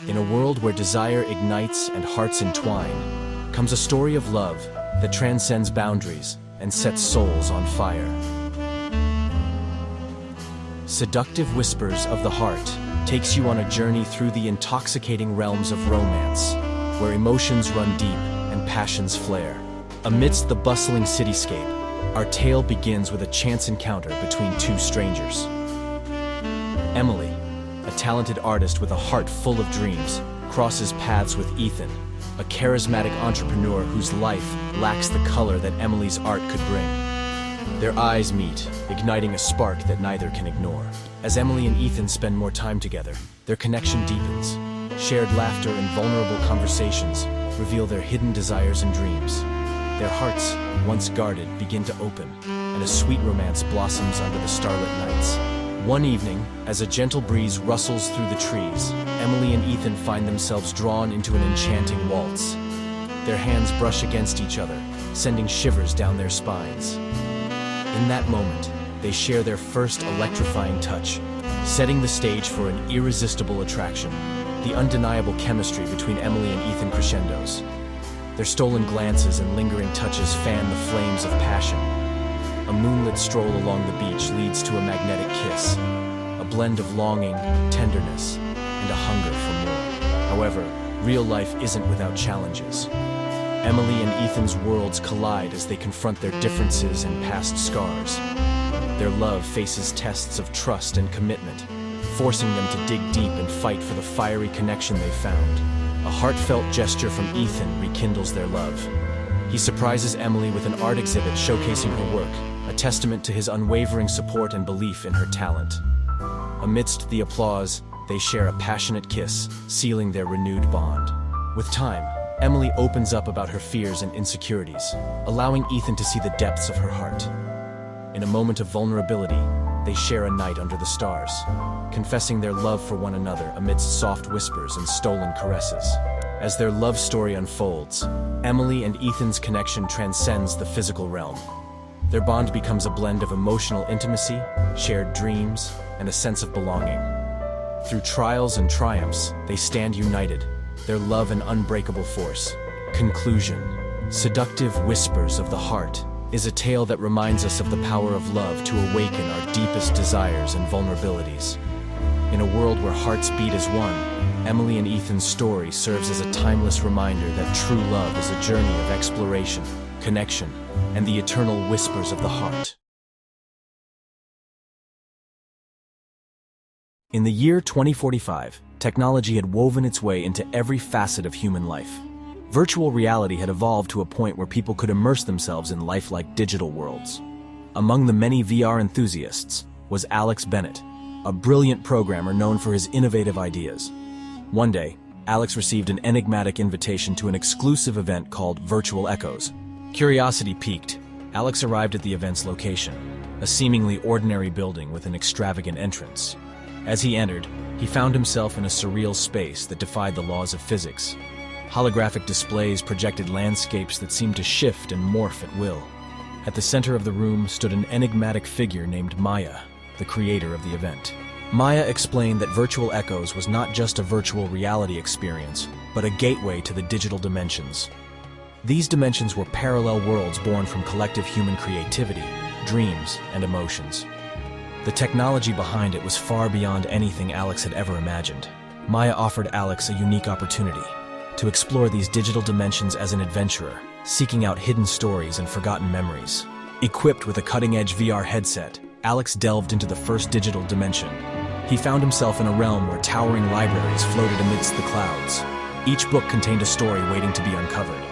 In a world where desire ignites and hearts entwine, comes a story of love that transcends boundaries and sets souls on fire. Seductive Whispers of the Heart takes you on a journey through the intoxicating realms of romance, where emotions run deep and passions flare. Amidst the bustling cityscape, our tale begins with a chance encounter between two strangers. Emily, a talented artist with a heart full of dreams, crosses paths with Ethan, a charismatic entrepreneur whose life lacks the color that Emily's art could bring. Their eyes meet, igniting a spark that neither can ignore. As Emily and Ethan spend more time together, their connection deepens. Shared laughter and vulnerable conversations reveal their hidden desires and dreams. Their hearts, once guarded, begin to open, and a sweet romance blossoms under the starlit nights. One evening, as a gentle breeze rustles through the trees, Emily and Ethan find themselves drawn into an enchanting waltz. Their hands brush against each other, sending shivers down their spines. In that moment, they share their first electrifying touch, setting the stage for an irresistible attraction. The undeniable chemistry between Emily and Ethan crescendos. Their stolen glances and lingering touches fan the flames of passion. A moonlit stroll along the beach leads to a magnetic kiss, a blend of longing, tenderness, and a hunger for more. However, real life isn't without challenges. Emily and Ethan's worlds collide as they confront their differences and past scars. Their love faces tests of trust and commitment, forcing them to dig deep and fight for the fiery connection they found. A heartfelt gesture from Ethan rekindles their love. He surprises Emily with an art exhibit showcasing her work, a testament to his unwavering support and belief in her talent. Amidst the applause, they share a passionate kiss, sealing their renewed bond. With time, Emily opens up about her fears and insecurities, allowing Ethan to see the depths of her heart. In a moment of vulnerability, they share a night under the stars, confessing their love for one another amidst soft whispers and stolen caresses. As their love story unfolds, Emily and Ethan's connection transcends the physical realm. Their bond becomes a blend of emotional intimacy, shared dreams, and a sense of belonging. Through trials and triumphs, they stand united, their love an unbreakable force. Conclusion: Seductive Whispers of the Heart is a tale that reminds us of the power of love to awaken our deepest desires and vulnerabilities. In a world where hearts beat as one, Emily and Ethan's story serves as a timeless reminder that true love is a journey of exploration, connection, and the eternal whispers of the heart. In the year 2045, technology had woven its way into every facet of human life. Virtual reality had evolved to a point where people could immerse themselves in lifelike digital worlds. Among the many VR enthusiasts was Alex Bennett, a brilliant programmer known for his innovative ideas. One day, Alex received an enigmatic invitation to an exclusive event called Virtual Echoes. Curiosity piqued, Alex arrived at the event's location, a seemingly ordinary building with an extravagant entrance. As he entered, he found himself in a surreal space that defied the laws of physics. Holographic displays projected landscapes that seemed to shift and morph at will. At the center of the room stood an enigmatic figure named Maya, the creator of the event. Maya explained that Virtual Echoes was not just a virtual reality experience, but a gateway to the digital dimensions. These dimensions were parallel worlds born from collective human creativity, dreams, and emotions. The technology behind it was far beyond anything Alex had ever imagined. Maya offered Alex a unique opportunity to explore these digital dimensions as an adventurer, seeking out hidden stories and forgotten memories. Equipped with a cutting-edge VR headset, Alex delved into the first digital dimension. He found himself in a realm where towering libraries floated amidst the clouds. Each book contained a story waiting to be uncovered.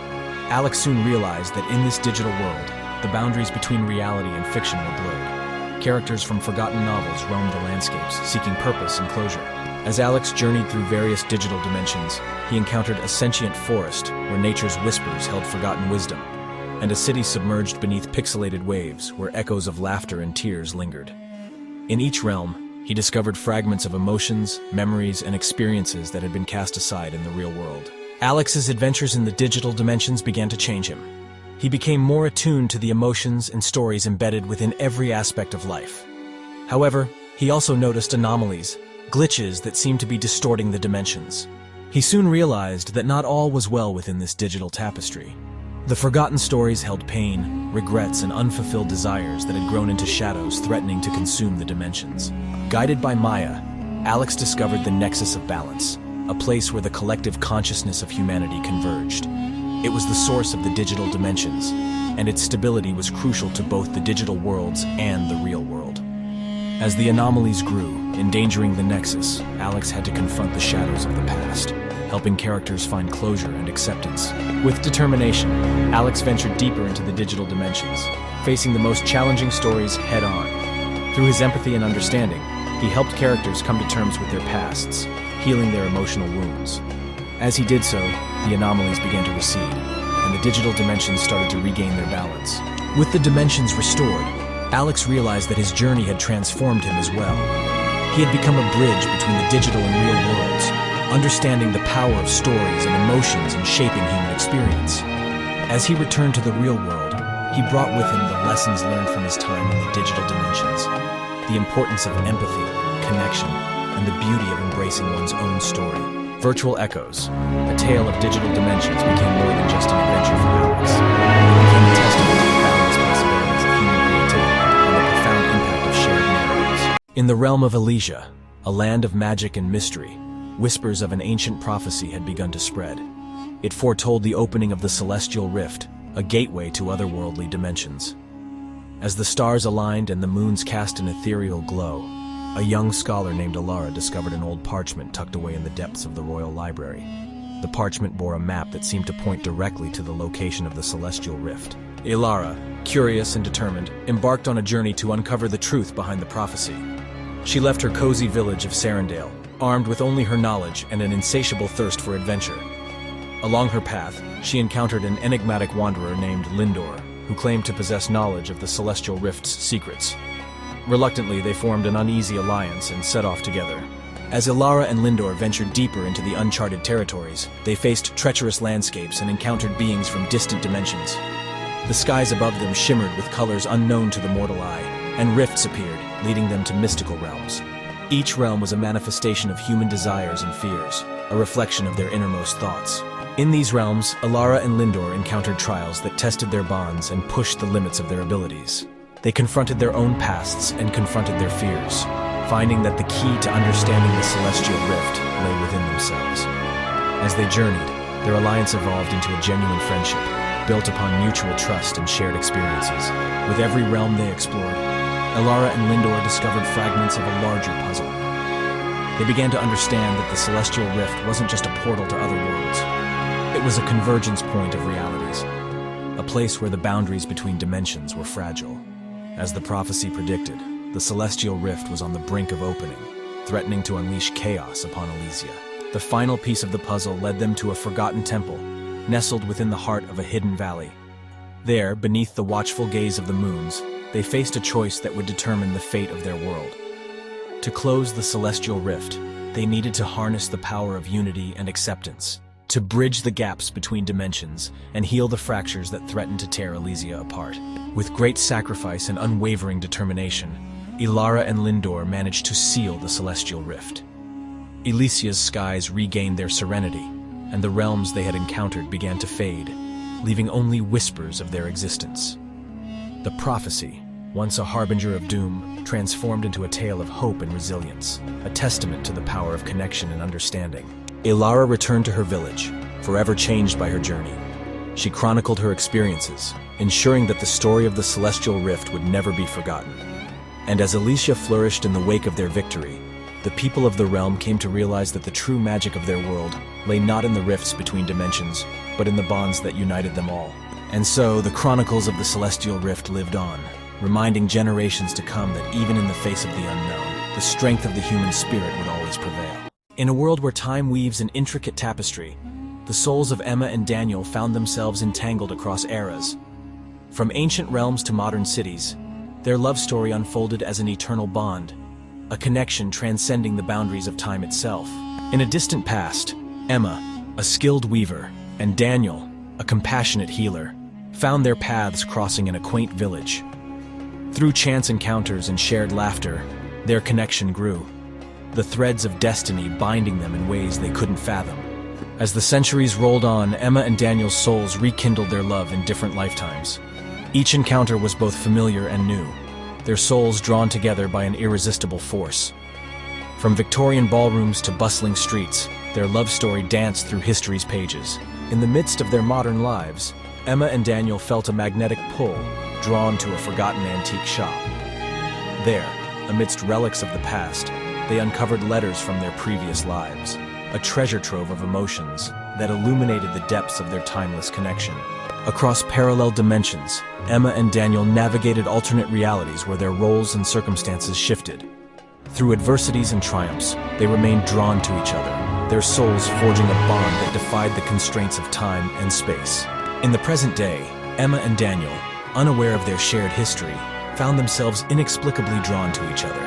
Alex soon realized that in this digital world, the boundaries between reality and fiction were blurred. Characters from forgotten novels roamed the landscapes, seeking purpose and closure. As Alex journeyed through various digital dimensions, he encountered a sentient forest where nature's whispers held forgotten wisdom, and a city submerged beneath pixelated waves where echoes of laughter and tears lingered. In each realm, he discovered fragments of emotions, memories, and experiences that had been cast aside in the real world. Alex's adventures in the digital dimensions began to change him. He became more attuned to the emotions and stories embedded within every aspect of life. However, he also noticed anomalies, glitches that seemed to be distorting the dimensions. He soon realized that not all was well within this digital tapestry. The forgotten stories held pain, regrets, and unfulfilled desires that had grown into shadows threatening to consume the dimensions. Guided by Maya, Alex discovered the nexus of balance, a place where the collective consciousness of humanity converged. It was the source of the digital dimensions, and its stability was crucial to both the digital worlds and the real world. As the anomalies grew, endangering the nexus, Alex had to confront the shadows of the past, helping characters find closure and acceptance. With determination, Alex ventured deeper into the digital dimensions, facing the most challenging stories head-on. Through his empathy and understanding, he helped characters come to terms with their pasts, healing their emotional wounds. As he did so, the anomalies began to recede, and the digital dimensions started to regain their balance. With the dimensions restored, Alex realized that his journey had transformed him as well. He had become a bridge between the digital and real worlds, understanding the power of stories and emotions in shaping human experience. As he returned to the real world, he brought with him the lessons learned from his time in the digital dimensions, the importance of empathy, connection, and the beauty of embracing one's own story. Virtual Echoes, a tale of digital dimensions, became more than just an adventure for Alex. It became a testament to the boundless possibilities of human creativity and the profound impact of shared narratives. In the realm of Elysia, a land of magic and mystery, whispers of an ancient prophecy had begun to spread. It foretold the opening of the celestial rift, a gateway to otherworldly dimensions. As the stars aligned and the moons cast an ethereal glow, a young scholar named Ilara discovered an old parchment tucked away in the depths of the royal library. The parchment bore a map that seemed to point directly to the location of the celestial rift. Ilara, curious and determined, embarked on a journey to uncover the truth behind the prophecy. She left her cozy village of Sarandale, armed with only her knowledge and an insatiable thirst for adventure. Along her path, she encountered an enigmatic wanderer named Lindor, who claimed to possess knowledge of the celestial rift's secrets. Reluctantly, they formed an uneasy alliance and set off together. As Ilara and Lindor ventured deeper into the uncharted territories, they faced treacherous landscapes and encountered beings from distant dimensions. The skies above them shimmered with colors unknown to the mortal eye, and rifts appeared, leading them to mystical realms. Each realm was a manifestation of human desires and fears, a reflection of their innermost thoughts. In these realms, Ilara and Lindor encountered trials that tested their bonds and pushed the limits of their abilities. They confronted their own pasts and confronted their fears, finding that the key to understanding the celestial rift lay within themselves. As they journeyed, their alliance evolved into a genuine friendship, built upon mutual trust and shared experiences. With every realm they explored, Ilara and Lindor discovered fragments of a larger puzzle. They began to understand that the celestial rift wasn't just a portal to other worlds. It was a convergence point of realities, a place where the boundaries between dimensions were fragile. As the prophecy predicted, the celestial rift was on the brink of opening, threatening to unleash chaos upon Elysia. The final piece of the puzzle led them to a forgotten temple, nestled within the heart of a hidden valley. There, beneath the watchful gaze of the moons, they faced a choice that would determine the fate of their world. To close the celestial rift, they needed to harness the power of unity and acceptance, to bridge the gaps between dimensions and heal the fractures that threatened to tear Elysia apart. With great sacrifice and unwavering determination, Ilara and Lindor managed to seal the celestial rift. Elysia's skies regained their serenity, and the realms they had encountered began to fade, leaving only whispers of their existence. The prophecy, once a harbinger of doom, transformed into a tale of hope and resilience, a testament to the power of connection and understanding. Ilara returned to her village, forever changed by her journey. She chronicled her experiences, ensuring that the story of the celestial rift would never be forgotten. And as Elysia flourished in the wake of their victory, the people of the realm came to realize that the true magic of their world lay not in the rifts between dimensions, but in the bonds that united them all. And so, the chronicles of the celestial rift lived on, reminding generations to come that even in the face of the unknown, the strength of the human spirit would always prevail. In a world where time weaves an intricate tapestry, the souls of Emma and Daniel found themselves entangled across eras. From ancient realms to modern cities, their love story unfolded as an eternal bond, a connection transcending the boundaries of time itself. In a distant past, Emma, a skilled weaver, and Daniel, a compassionate healer, found their paths crossing in a quaint village. Through chance encounters and shared laughter, their connection grew, the threads of destiny binding them in ways they couldn't fathom. As the centuries rolled on, Emma and Daniel's souls rekindled their love in different lifetimes. Each encounter was both familiar and new, their souls drawn together by an irresistible force. From Victorian ballrooms to bustling streets, their love story danced through history's pages. In the midst of their modern lives, Emma and Daniel felt a magnetic pull, drawn to a forgotten antique shop. There, amidst relics of the past, they uncovered letters from their previous lives, a treasure trove of emotions that illuminated the depths of their timeless connection. Across parallel dimensions, Emma and Daniel navigated alternate realities where their roles and circumstances shifted. Through adversities and triumphs, they remained drawn to each other, their souls forging a bond that defied the constraints of time and space. In the present day, Emma and Daniel, unaware of their shared history, found themselves inexplicably drawn to each other.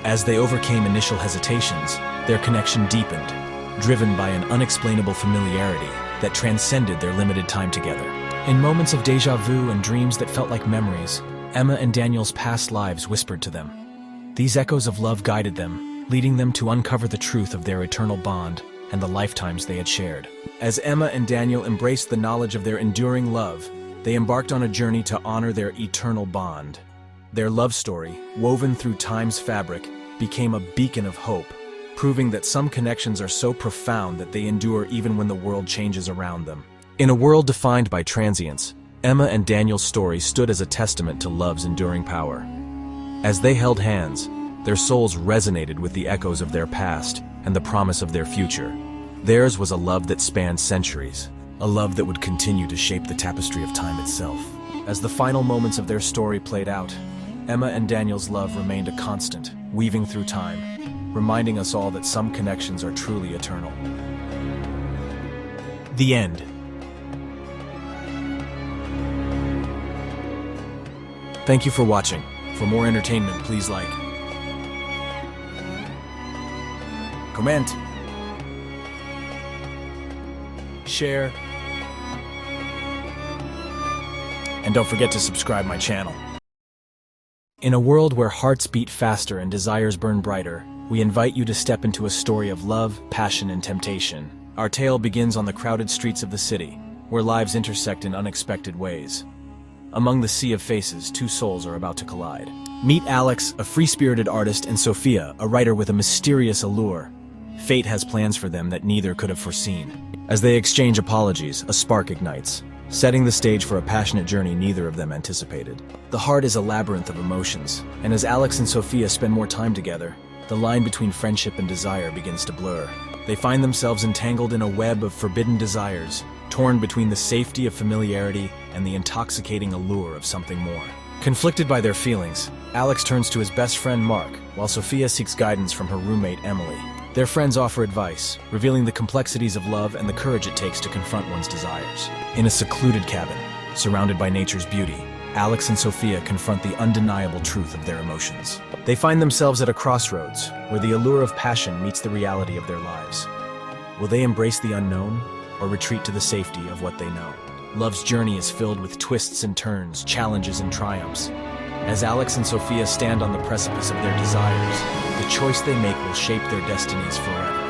As they overcame initial hesitations, their connection deepened, driven by an unexplainable familiarity that transcended their limited time together. In moments of déjà vu and dreams that felt like memories, Emma and Daniel's past lives whispered to them. These echoes of love guided them, leading them to uncover the truth of their eternal bond and the lifetimes they had shared. As Emma and Daniel embraced the knowledge of their enduring love, they embarked on a journey to honor their eternal bond. Their love story, woven through time's fabric, became a beacon of hope, proving that some connections are so profound that they endure even when the world changes around them. In a world defined by transience, Emma and Daniel's story stood as a testament to love's enduring power. As they held hands, their souls resonated with the echoes of their past and the promise of their future. Theirs was a love that spanned centuries, a love that would continue to shape the tapestry of time itself. As the final moments of their story played out, Emma and Daniel's love remained a constant, weaving through time, reminding us all that some connections are truly eternal. The end. Thank you for watching. For more entertainment, please like, comment, share, and don't forget to subscribe my channel. In a world where hearts beat faster and desires burn brighter, we invite you to step into a story of love, passion, and temptation. Our tale begins on the crowded streets of the city, where lives intersect in unexpected ways. Among the sea of faces, two souls are about to collide. Meet Alex, a free-spirited artist, and Sophia, a writer with a mysterious allure. Fate has plans for them that neither could have foreseen. As they exchange apologies, a spark ignites, setting the stage for a passionate journey neither of them anticipated. The heart is a labyrinth of emotions, and as Alex and Sophia spend more time together, the line between friendship and desire begins to blur. They find themselves entangled in a web of forbidden desires, torn between the safety of familiarity and the intoxicating allure of something more. Conflicted by their feelings, Alex turns to his best friend Mark, while Sophia seeks guidance from her roommate Emily. Their friends offer advice, revealing the complexities of love and the courage it takes to confront one's desires. In a secluded cabin, surrounded by nature's beauty, Alex and Sophia confront the undeniable truth of their emotions. They find themselves at a crossroads, where the allure of passion meets the reality of their lives. Will they embrace the unknown, or retreat to the safety of what they know? Love's journey is filled with twists and turns, challenges and triumphs. As Alex and Sophia stand on the precipice of their desires, the choice they make will shape their destinies forever.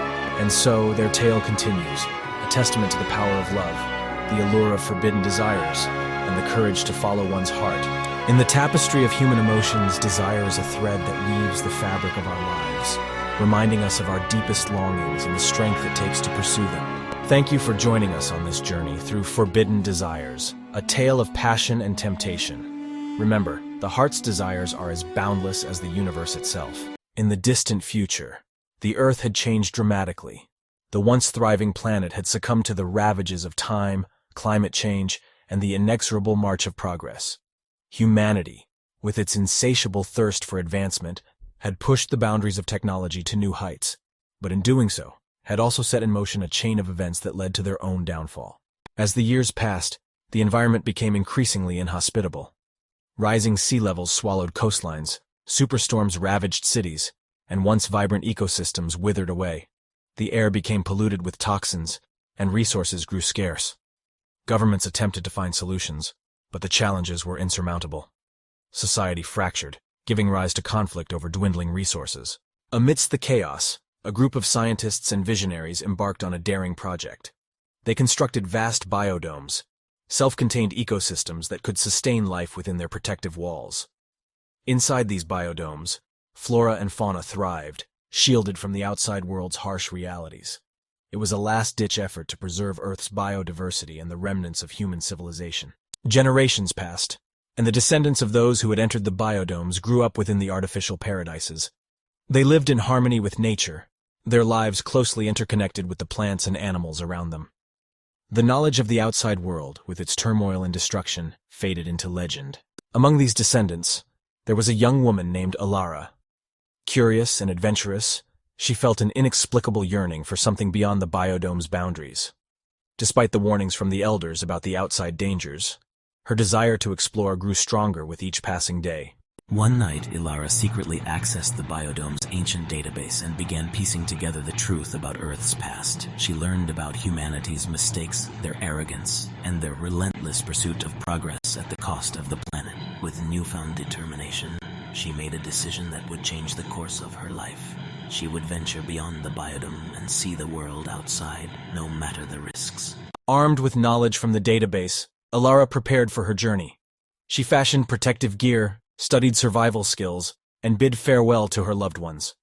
And so, their tale continues, a testament to the power of love, the allure of forbidden desires, and the courage to follow one's heart. In the tapestry of human emotions, desire is a thread that weaves the fabric of our lives, reminding us of our deepest longings and the strength it takes to pursue them. Thank you for joining us on this journey through Forbidden Desires, a tale of passion and temptation. Remember, the heart's desires are as boundless as the universe itself. In the distant future, the Earth had changed dramatically. The once thriving planet had succumbed to the ravages of time, climate change, and the inexorable march of progress. Humanity, with its insatiable thirst for advancement, had pushed the boundaries of technology to new heights, but in doing so, had also set in motion a chain of events that led to their own downfall. As the years passed, the environment became increasingly inhospitable. Rising sea levels swallowed coastlines, superstorms ravaged cities, and once vibrant ecosystems withered away. The air became polluted with toxins, and resources grew scarce. Governments attempted to find solutions, but the challenges were insurmountable. Society fractured, giving rise to conflict over dwindling resources. Amidst the chaos, a group of scientists and visionaries embarked on a daring project. They constructed vast biodomes, self-contained ecosystems that could sustain life within their protective walls. Inside these biodomes, flora and fauna thrived, shielded from the outside world's harsh realities. It was a last-ditch effort to preserve Earth's biodiversity and the remnants of human civilization. Generations passed, and the descendants of those who had entered the biodomes grew up within the artificial paradises. They lived in harmony with nature, their lives closely interconnected with the plants and animals around them. The knowledge of the outside world, with its turmoil and destruction, faded into legend. Among these descendants, there was a young woman named Alara. Curious and adventurous, she felt an inexplicable yearning for something beyond the biodome's boundaries. Despite the warnings from the elders about the outside dangers, her desire to explore grew stronger with each passing day. One night, Ilara secretly accessed the biodome's ancient database and began piecing together the truth about Earth's past. She learned about humanity's mistakes, their arrogance, and their relentless pursuit of progress at the cost of the planet. With newfound determination, she made a decision that would change the course of her life. She would venture beyond the biodome and see the world outside, no matter the risks. Armed with knowledge from the database, Alara prepared for her journey. She fashioned protective gear, studied survival skills, and bid farewell to her loved ones.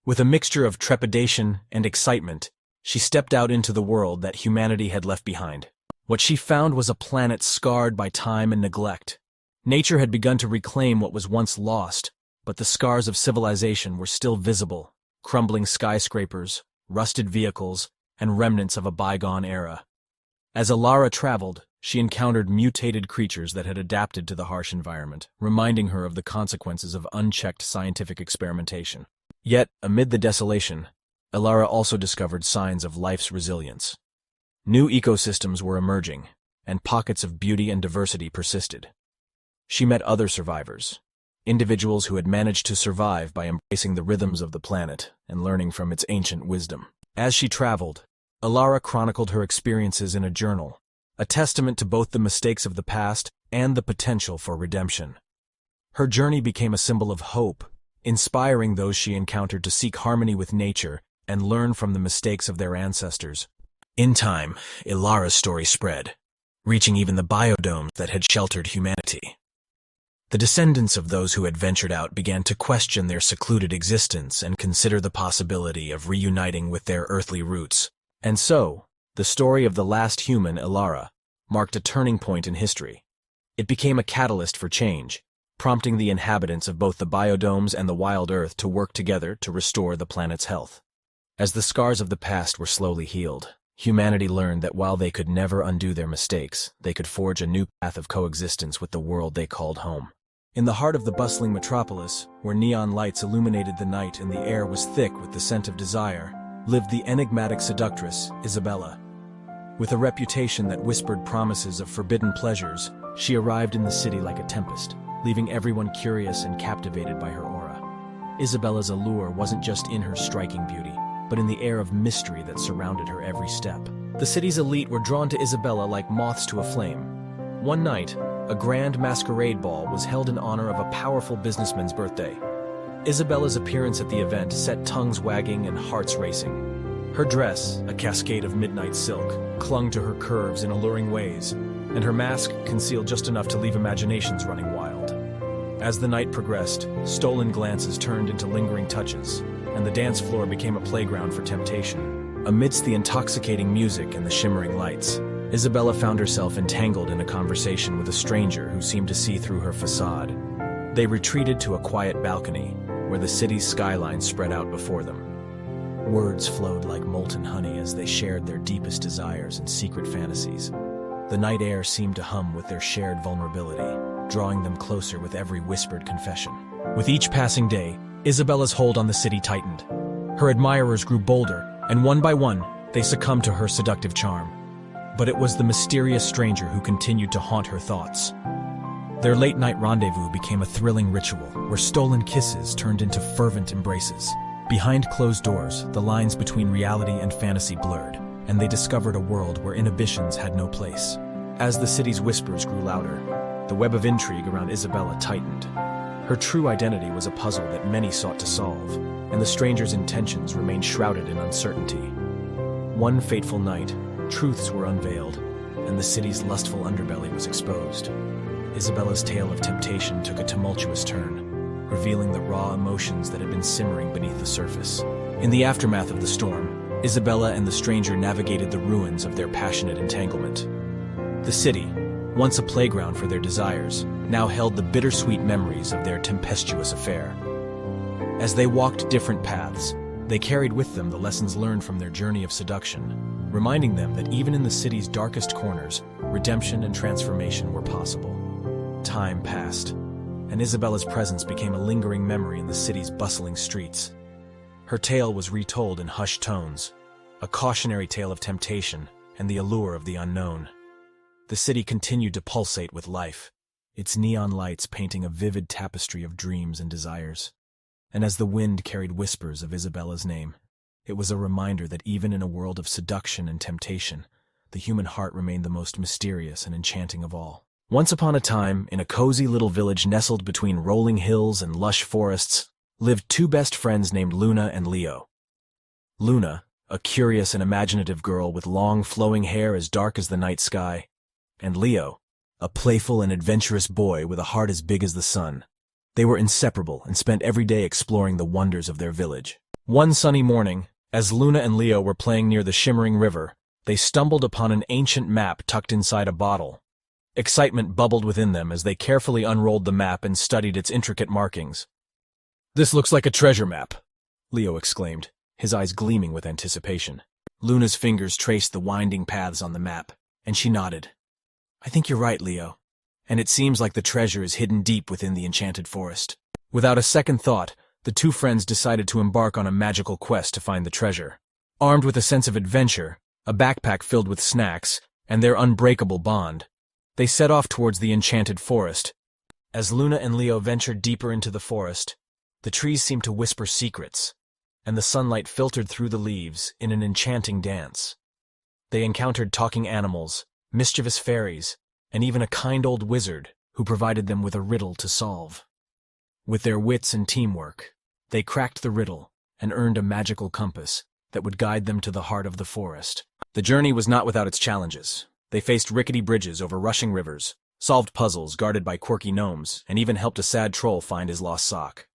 With a mixture of trepidation and excitement, she stepped out into the world that humanity had left behind. What she found was a planet scarred by time and neglect. Nature had begun to reclaim what was once lost, but the scars of civilization were still visible: crumbling skyscrapers, rusted vehicles, and remnants of a bygone era. As Alara traveled, she encountered mutated creatures that had adapted to the harsh environment, reminding her of the consequences of unchecked scientific experimentation. Yet, amid the desolation, Alara also discovered signs of life's resilience. New ecosystems were emerging, and pockets of beauty and diversity persisted. She met other survivors, individuals who had managed to survive by embracing the rhythms of the planet and learning from its ancient wisdom. As she traveled, Alara chronicled her experiences in a journal, a testament to both the mistakes of the past and the potential for redemption. Her journey became a symbol of hope, inspiring those she encountered to seek harmony with nature and learn from the mistakes of their ancestors. In time, Ilara's story spread, reaching even the biodomes that had sheltered humanity. The descendants of those who had ventured out began to question their secluded existence and consider the possibility of reuniting with their earthly roots. And so, the story of the last human, Ilara, marked a turning point in history. It became a catalyst for change, prompting the inhabitants of both the biodomes and the wild earth to work together to restore the planet's health. As the scars of the past were slowly healed, humanity learned that while they could never undo their mistakes, they could forge a new path of coexistence with the world they called home. In the heart of the bustling metropolis, where neon lights illuminated the night and the air was thick with the scent of desire, lived the enigmatic seductress, Isabella. With a reputation that whispered promises of forbidden pleasures, she arrived in the city like a tempest, leaving everyone curious and captivated by her aura. Isabella's allure wasn't just in her striking beauty, but in the air of mystery that surrounded her every step. The city's elite were drawn to Isabella like moths to a flame. One night, a grand masquerade ball was held in honor of a powerful businessman's birthday. Isabella's appearance at the event set tongues wagging and hearts racing. Her dress, a cascade of midnight silk, clung to her curves in alluring ways, and her mask concealed just enough to leave imaginations running wild. As the night progressed, stolen glances turned into lingering touches, and the dance floor became a playground for temptation. Amidst the intoxicating music and the shimmering lights, Isabella found herself entangled in a conversation with a stranger who seemed to see through her facade. They retreated to a quiet balcony, where the city's skyline spread out before them. Words flowed like molten honey as they shared their deepest desires and secret fantasies. The night air seemed to hum with their shared vulnerability, drawing them closer with every whispered confession. With each passing day, Isabella's hold on the city tightened. Her admirers grew bolder, and one by one, they succumbed to her seductive charm. But it was the mysterious stranger who continued to haunt her thoughts. Their late-night rendezvous became a thrilling ritual, where stolen kisses turned into fervent embraces. Behind closed doors, the lines between reality and fantasy blurred, and they discovered a world where inhibitions had no place. As the city's whispers grew louder, the web of intrigue around Isabella tightened. Her true identity was a puzzle that many sought to solve, and the stranger's intentions remained shrouded in uncertainty. One fateful night, truths were unveiled, and the city's lustful underbelly was exposed. Isabella's tale of temptation took a tumultuous turn, revealing the raw emotions that had been simmering beneath the surface. In the aftermath of the storm, Isabella and the stranger navigated the ruins of their passionate entanglement. The city, once a playground for their desires, now held the bittersweet memories of their tempestuous affair. As they walked different paths, they carried with them the lessons learned from their journey of seduction, reminding them that even in the city's darkest corners, redemption and transformation were possible. Time passed, and Isabella's presence became a lingering memory in the city's bustling streets. Her tale was retold in hushed tones, a cautionary tale of temptation and the allure of the unknown. The city continued to pulsate with life, its neon lights painting a vivid tapestry of dreams and desires. And as the wind carried whispers of Isabella's name, it was a reminder that even in a world of seduction and temptation, the human heart remained the most mysterious and enchanting of all. Once upon a time, in a cozy little village nestled between rolling hills and lush forests, lived two best friends named Luna and Leo. Luna, a curious and imaginative girl with long flowing hair as dark as the night sky, and Leo, a playful and adventurous boy with a heart as big as the sun. They were inseparable and spent every day exploring the wonders of their village. One sunny morning, as Luna and Leo were playing near the shimmering river, they stumbled upon an ancient map tucked inside a bottle. Excitement bubbled within them as they carefully unrolled the map and studied its intricate markings. "This looks like a treasure map," Leo exclaimed, his eyes gleaming with anticipation. Luna's fingers traced the winding paths on the map, and she nodded. "I think you're right, Leo, and it seems like the treasure is hidden deep within the enchanted forest." Without a second thought, the two friends decided to embark on a magical quest to find the treasure. Armed with a sense of adventure, a backpack filled with snacks, and their unbreakable bond, they set off towards the enchanted forest. As Luna and Leo ventured deeper into the forest, the trees seemed to whisper secrets, and the sunlight filtered through the leaves in an enchanting dance. They encountered talking animals, mischievous fairies, and even a kind old wizard who provided them with a riddle to solve. With their wits and teamwork, they cracked the riddle and earned a magical compass that would guide them to the heart of the forest. The journey was not without its challenges. They faced rickety bridges over rushing rivers, solved puzzles guarded by quirky gnomes, and even helped a sad troll find his lost sock.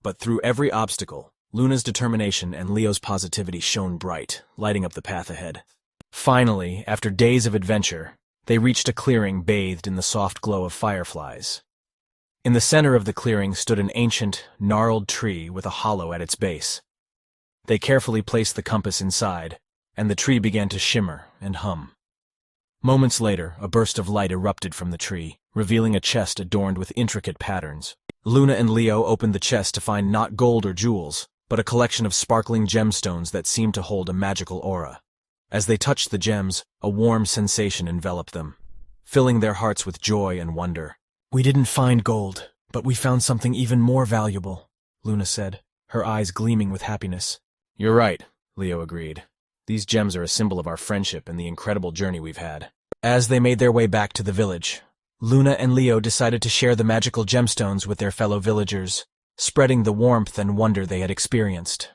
But through every obstacle, Luna's determination and Leo's positivity shone bright, lighting up the path ahead. Finally, after days of adventure, they reached a clearing bathed in the soft glow of fireflies. In the center of the clearing stood an ancient, gnarled tree with a hollow at its base. They carefully placed the compass inside, and the tree began to shimmer and hum. Moments later, a burst of light erupted from the tree, revealing a chest adorned with intricate patterns. Luna and Leo opened the chest to find not gold or jewels, but a collection of sparkling gemstones that seemed to hold a magical aura. As they touched the gems, a warm sensation enveloped them, filling their hearts with joy and wonder. "We didn't find gold, but we found something even more valuable," Luna said, her eyes gleaming with happiness. "You're right," Leo agreed. "These gems are a symbol of our friendship and the incredible journey we've had." As they made their way back to the village, Luna and Leo decided to share the magical gemstones with their fellow villagers, spreading the warmth and wonder they had experienced.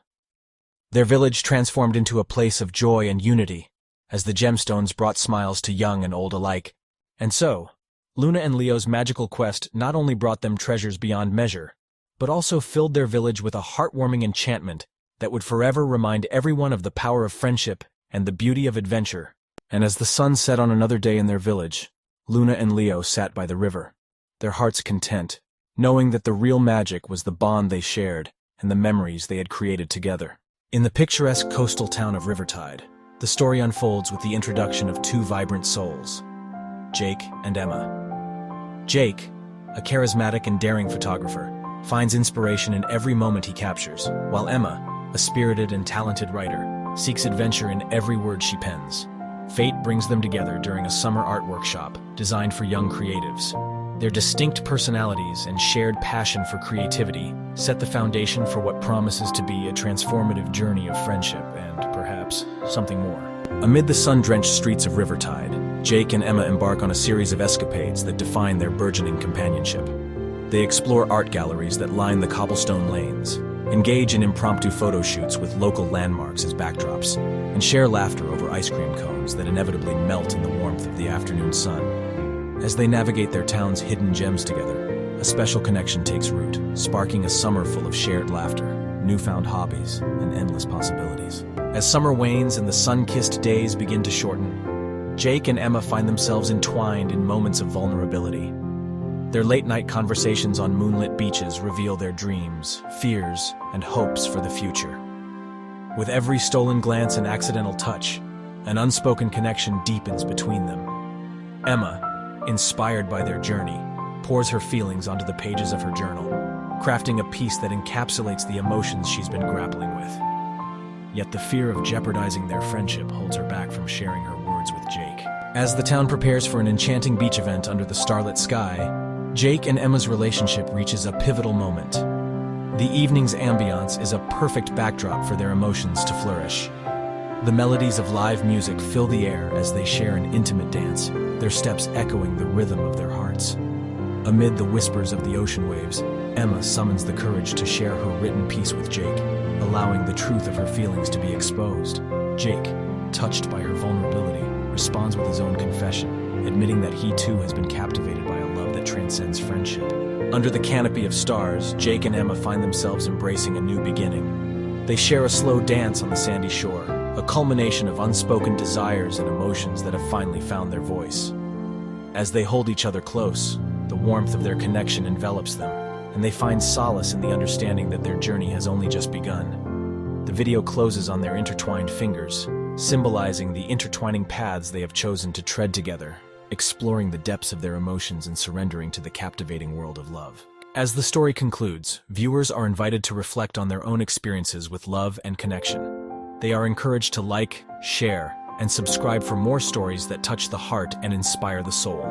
Their village transformed into a place of joy and unity, as the gemstones brought smiles to young and old alike. And so, Luna and Leo's magical quest not only brought them treasures beyond measure, but also filled their village with a heartwarming enchantment that would forever remind everyone of the power of friendship and the beauty of adventure. And as the sun set on another day in their village, Luna and Leo sat by the river, their hearts content, knowing that the real magic was the bond they shared and the memories they had created together. In the picturesque coastal town of Riverside, the story unfolds with the introduction of two vibrant souls, Jake and Emma. Jake, a charismatic and daring photographer, finds inspiration in every moment he captures, while Emma, a spirited and talented writer, seeks adventure in every word she pens. Fate brings them together during a summer art workshop designed for young creatives. Their distinct personalities and shared passion for creativity set the foundation for what promises to be a transformative journey of friendship and, perhaps, something more. Amid the sun-drenched streets of Riverside, Jake and Emma embark on a series of escapades that define their burgeoning companionship. They explore art galleries that line the cobblestone lanes, engage in impromptu photo shoots with local landmarks as backdrops, and share laughter over ice cream cones that inevitably melt in the warmth of the afternoon sun. As they navigate their town's hidden gems together, a special connection takes root, sparking a summer full of shared laughter, newfound hobbies, and endless possibilities. As summer wanes and the sun-kissed days begin to shorten, Jake and Emma find themselves entwined in moments of vulnerability. Their late-night conversations on moonlit beaches reveal their dreams, fears, and hopes for the future. With every stolen glance and accidental touch, an unspoken connection deepens between them. Emma, inspired by their journey, pours her feelings onto the pages of her journal, crafting a piece that encapsulates the emotions she's been grappling with. Yet the fear of jeopardizing their friendship holds her back from sharing her words with Jake. As the town prepares for an enchanting beach event under the starlit sky, Jake and Emma's relationship reaches a pivotal moment. The evening's ambiance is a perfect backdrop for their emotions to flourish. The melodies of live music fill the air as they share an intimate dance, their steps echoing the rhythm of their hearts. Amid the whispers of the ocean waves, Emma summons the courage to share her written piece with Jake, allowing the truth of her feelings to be exposed. Jake, touched by her vulnerability, responds with his own confession, admitting that he too has been captivated by a love that transcends friendship. Under the canopy of stars, Jake and Emma find themselves embracing a new beginning. They share a slow dance on the sandy shore, a culmination of unspoken desires and emotions that have finally found their voice. As they hold each other close, the warmth of their connection envelops them, and they find solace in the understanding that their journey has only just begun. The video closes on their intertwined fingers, symbolizing the intertwining paths they have chosen to tread together, exploring the depths of their emotions and surrendering to the captivating world of love. As the story concludes, viewers are invited to reflect on their own experiences with love and connection. They are encouraged to like, share, and subscribe for more stories that touch the heart and inspire the soul.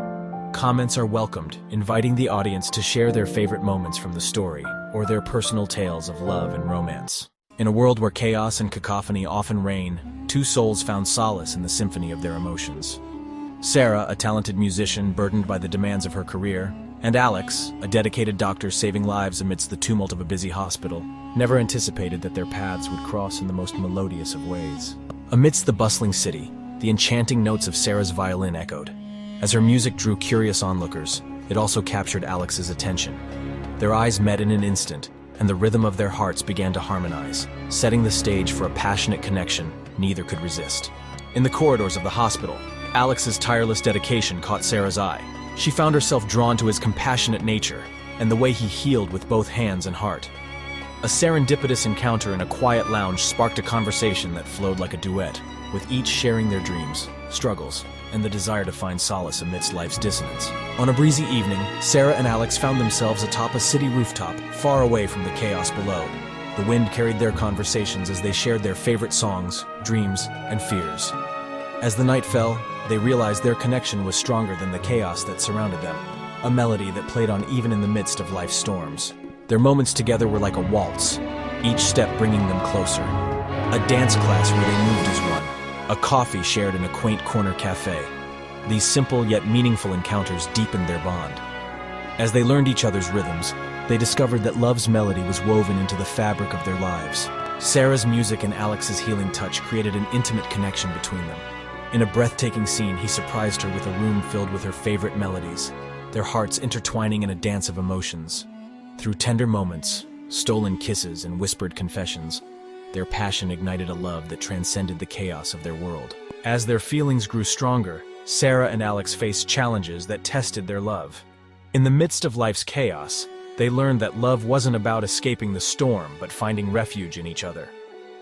Comments are welcomed, inviting the audience to share their favorite moments from the story or their personal tales of love and romance. In a world where chaos and cacophony often reign, two souls found solace in the symphony of their emotions. Sarah, a talented musician burdened by the demands of her career, and Alex, a dedicated doctor saving lives amidst the tumult of a busy hospital, never anticipated that their paths would cross in the most melodious of ways. Amidst the bustling city, the enchanting notes of Sarah's violin echoed. As her music drew curious onlookers, it also captured Alex's attention. Their eyes met in an instant, and the rhythm of their hearts began to harmonize, setting the stage for a passionate connection neither could resist. In the corridors of the hospital, Alex's tireless dedication caught Sarah's eye. She found herself drawn to his compassionate nature and the way he healed with both hands and heart. A serendipitous encounter in a quiet lounge sparked a conversation that flowed like a duet, with each sharing their dreams, struggles, and the desire to find solace amidst life's dissonance. On a breezy evening, Sarah and Alex found themselves atop a city rooftop, far away from the chaos below. The wind carried their conversations as they shared their favorite songs, dreams, and fears. As the night fell, they realized their connection was stronger than the chaos that surrounded them, a melody that played on even in the midst of life's storms. Their moments together were like a waltz, each step bringing them closer. A dance class where they moved as one, a coffee shared in a quaint corner cafe. These simple yet meaningful encounters deepened their bond. As they learned each other's rhythms, they discovered that love's melody was woven into the fabric of their lives. Sarah's music and Alex's healing touch created an intimate connection between them. In a breathtaking scene, he surprised her with a room filled with her favorite melodies, their hearts intertwining in a dance of emotions. Through tender moments, stolen kisses, and whispered confessions, their passion ignited a love that transcended the chaos of their world. As their feelings grew stronger, Sarah and Alex faced challenges that tested their love. In the midst of life's chaos, they learned that love wasn't about escaping the storm, but finding refuge in each other.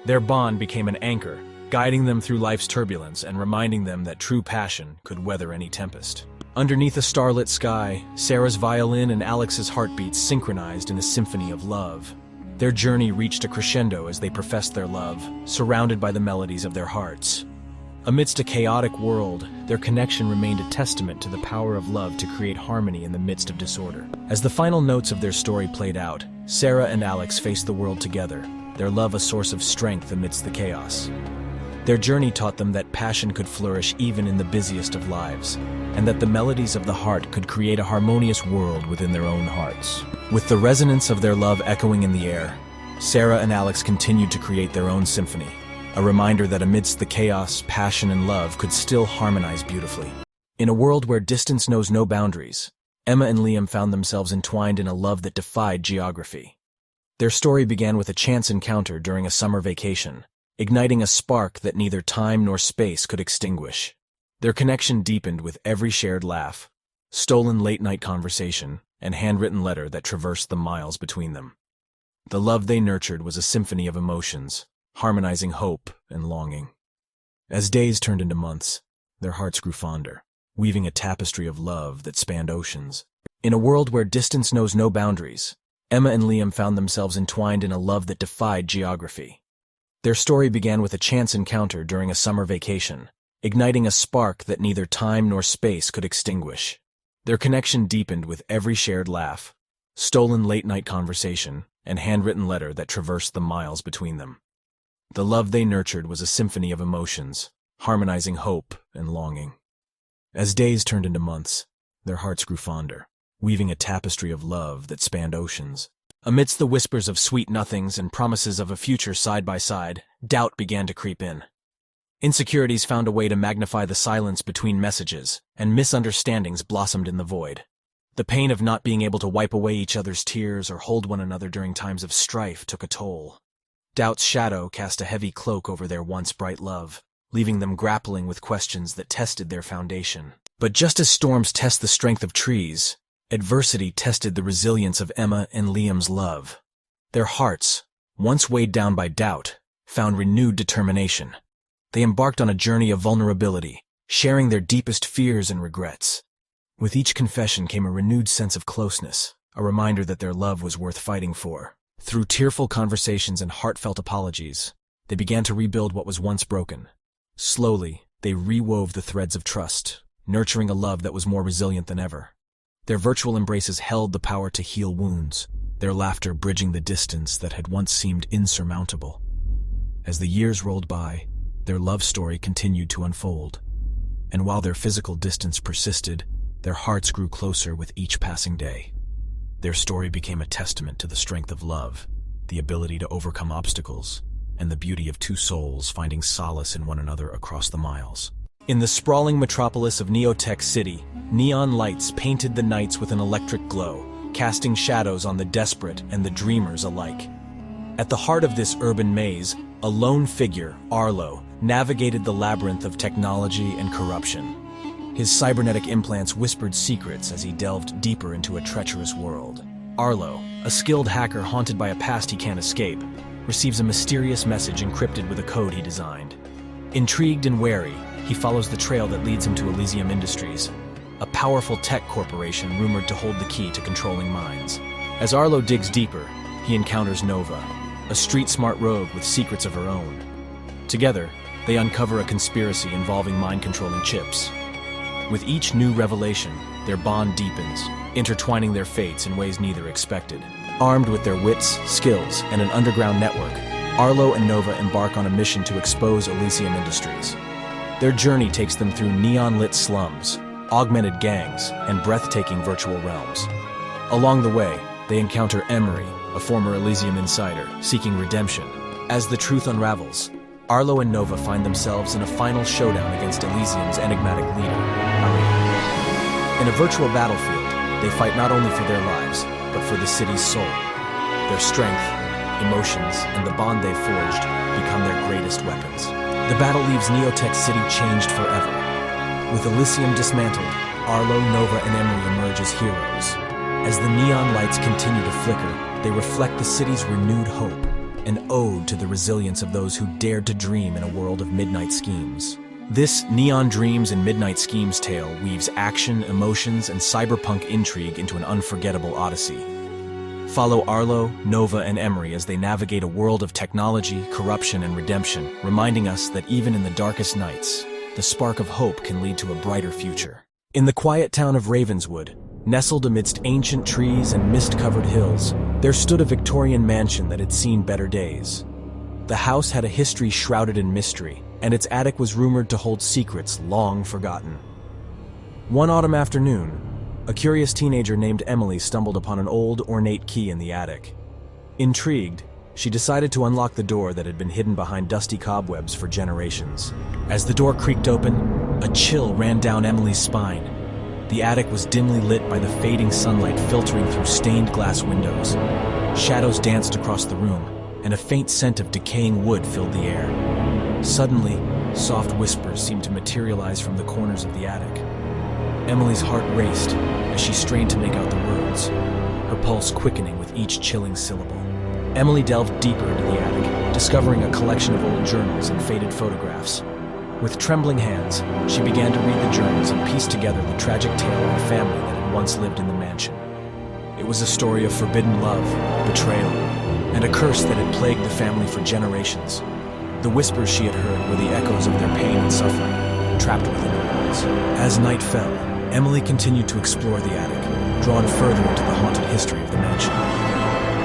Their bond became an anchor, guiding them through life's turbulence and reminding them that true passion could weather any tempest. Underneath a starlit sky, Sarah's violin and Alex's heartbeats synchronized in a symphony of love. Their journey reached a crescendo as they professed their love, surrounded by the melodies of their hearts. Amidst a chaotic world, their connection remained a testament to the power of love to create harmony in the midst of disorder. As the final notes of their story played out, Sarah and Alex faced the world together, their love a source of strength amidst the chaos. Their journey taught them that passion could flourish even in the busiest of lives, and that the melodies of the heart could create a harmonious world within their own hearts. With the resonance of their love echoing in the air, Sarah and Alex continued to create their own symphony, a reminder that amidst the chaos, passion and love could still harmonize beautifully. In a world where distance knows no boundaries, Emma and Liam found themselves entwined in a love that defied geography. Their story began with a chance encounter during a summer vacation, igniting a spark that neither time nor space could extinguish. Their connection deepened with every shared laugh, stolen late-night conversation, and handwritten letter that traversed the miles between them. The love they nurtured was a symphony of emotions, harmonizing hope and longing. As days turned into months, their hearts grew fonder, weaving a tapestry of love that spanned oceans. In a world where distance knows no boundaries, Emma and Liam found themselves entwined in a love that defied geography. Their story began with a chance encounter during a summer vacation, igniting a spark that neither time nor space could extinguish. Their connection deepened with every shared laugh, stolen late-night conversation, and handwritten letter that traversed the miles between them. The love they nurtured was a symphony of emotions, harmonizing hope and longing. As days turned into months, their hearts grew fonder, weaving a tapestry of love that spanned oceans. Amidst the whispers of sweet nothings and promises of a future side by side, doubt began to creep in. Insecurities found a way to magnify the silence between messages, and misunderstandings blossomed in the void. The pain of not being able to wipe away each other's tears or hold one another during times of strife took a toll. Doubt's shadow cast a heavy cloak over their once bright love, leaving them grappling with questions that tested their foundation. But just as storms test the strength of trees, adversity tested the resilience of Emma and Liam's love. Their hearts, once weighed down by doubt, found renewed determination. They embarked on a journey of vulnerability, sharing their deepest fears and regrets. With each confession came a renewed sense of closeness, a reminder that their love was worth fighting for. Through tearful conversations and heartfelt apologies, they began to rebuild what was once broken. Slowly, they rewove the threads of trust, nurturing a love that was more resilient than ever. Their virtual embraces held the power to heal wounds, their laughter bridging the distance that had once seemed insurmountable. As the years rolled by, their love story continued to unfold. And while their physical distance persisted, their hearts grew closer with each passing day. Their story became a testament to the strength of love, the ability to overcome obstacles, and the beauty of two souls finding solace in one another across the miles. In the sprawling metropolis of Neotech City, neon lights painted the nights with an electric glow, casting shadows on the desperate and the dreamers alike. At the heart of this urban maze, a lone figure, Arlo, navigated the labyrinth of technology and corruption. His cybernetic implants whispered secrets as he delved deeper into a treacherous world. Arlo, a skilled hacker haunted by a past he can't escape, receives a mysterious message encrypted with a code he designed. Intrigued and wary, he follows the trail that leads him to Elysium Industries, a powerful tech corporation rumored to hold the key to controlling minds. As Arlo digs deeper, he encounters Nova, a street-smart rogue with secrets of her own. Together, they uncover a conspiracy involving mind-controlling chips. With each new revelation, their bond deepens, intertwining their fates in ways neither expected. Armed with their wits, skills, and an underground network, Arlo and Nova embark on a mission to expose Elysium Industries. Their journey takes them through neon-lit slums, augmented gangs, and breathtaking virtual realms. Along the way, they encounter Emery, a former Elysium insider, seeking redemption. As the truth unravels, Arlo and Nova find themselves in a final showdown against Elysium's enigmatic leader, Ari. In a virtual battlefield, they fight not only for their lives, but for the city's soul. Their strength, emotions, and the bond they've forged become their greatest weapons. The battle leaves Neotech City changed forever. With Elysium dismantled, Arlo, Nova, and Emery emerge as heroes. As the neon lights continue to flicker, they reflect the city's renewed hope, an ode to the resilience of those who dared to dream in a world of midnight schemes. This Neon Dreams and Midnight Schemes tale weaves action, emotions, and cyberpunk intrigue into an unforgettable odyssey. Follow Arlo, Nova, and Emery as they navigate a world of technology, corruption, and redemption, reminding us that even in the darkest nights, the spark of hope can lead to a brighter future. In the quiet town of Ravenswood, nestled amidst ancient trees and mist-covered hills, there stood a Victorian mansion that had seen better days. The house had a history shrouded in mystery, and its attic was rumored to hold secrets long forgotten. One autumn afternoon, a curious teenager named Emily stumbled upon an old, ornate key in the attic. Intrigued, She decided to unlock the door that had been hidden behind dusty cobwebs for generations. As the door creaked open, a chill ran down Emily's spine. The attic was dimly lit by the fading sunlight filtering through stained glass windows. Shadows danced across the room, and a faint scent of decaying wood filled the air. Suddenly, soft whispers seemed to materialize from the corners of the attic. Emily's heart raced as she strained to make out the words, her pulse quickening with each chilling syllable. Emily delved deeper into the attic, discovering a collection of old journals and faded photographs. With trembling hands, she began to read the journals and piece together the tragic tale of a family that had once lived in the mansion. It was a story of forbidden love, betrayal, and a curse that had plagued the family for generations. The whispers she had heard were the echoes of their pain and suffering, trapped within the walls. As night fell, Emily continued to explore the attic, drawn further into the haunted history of the mansion.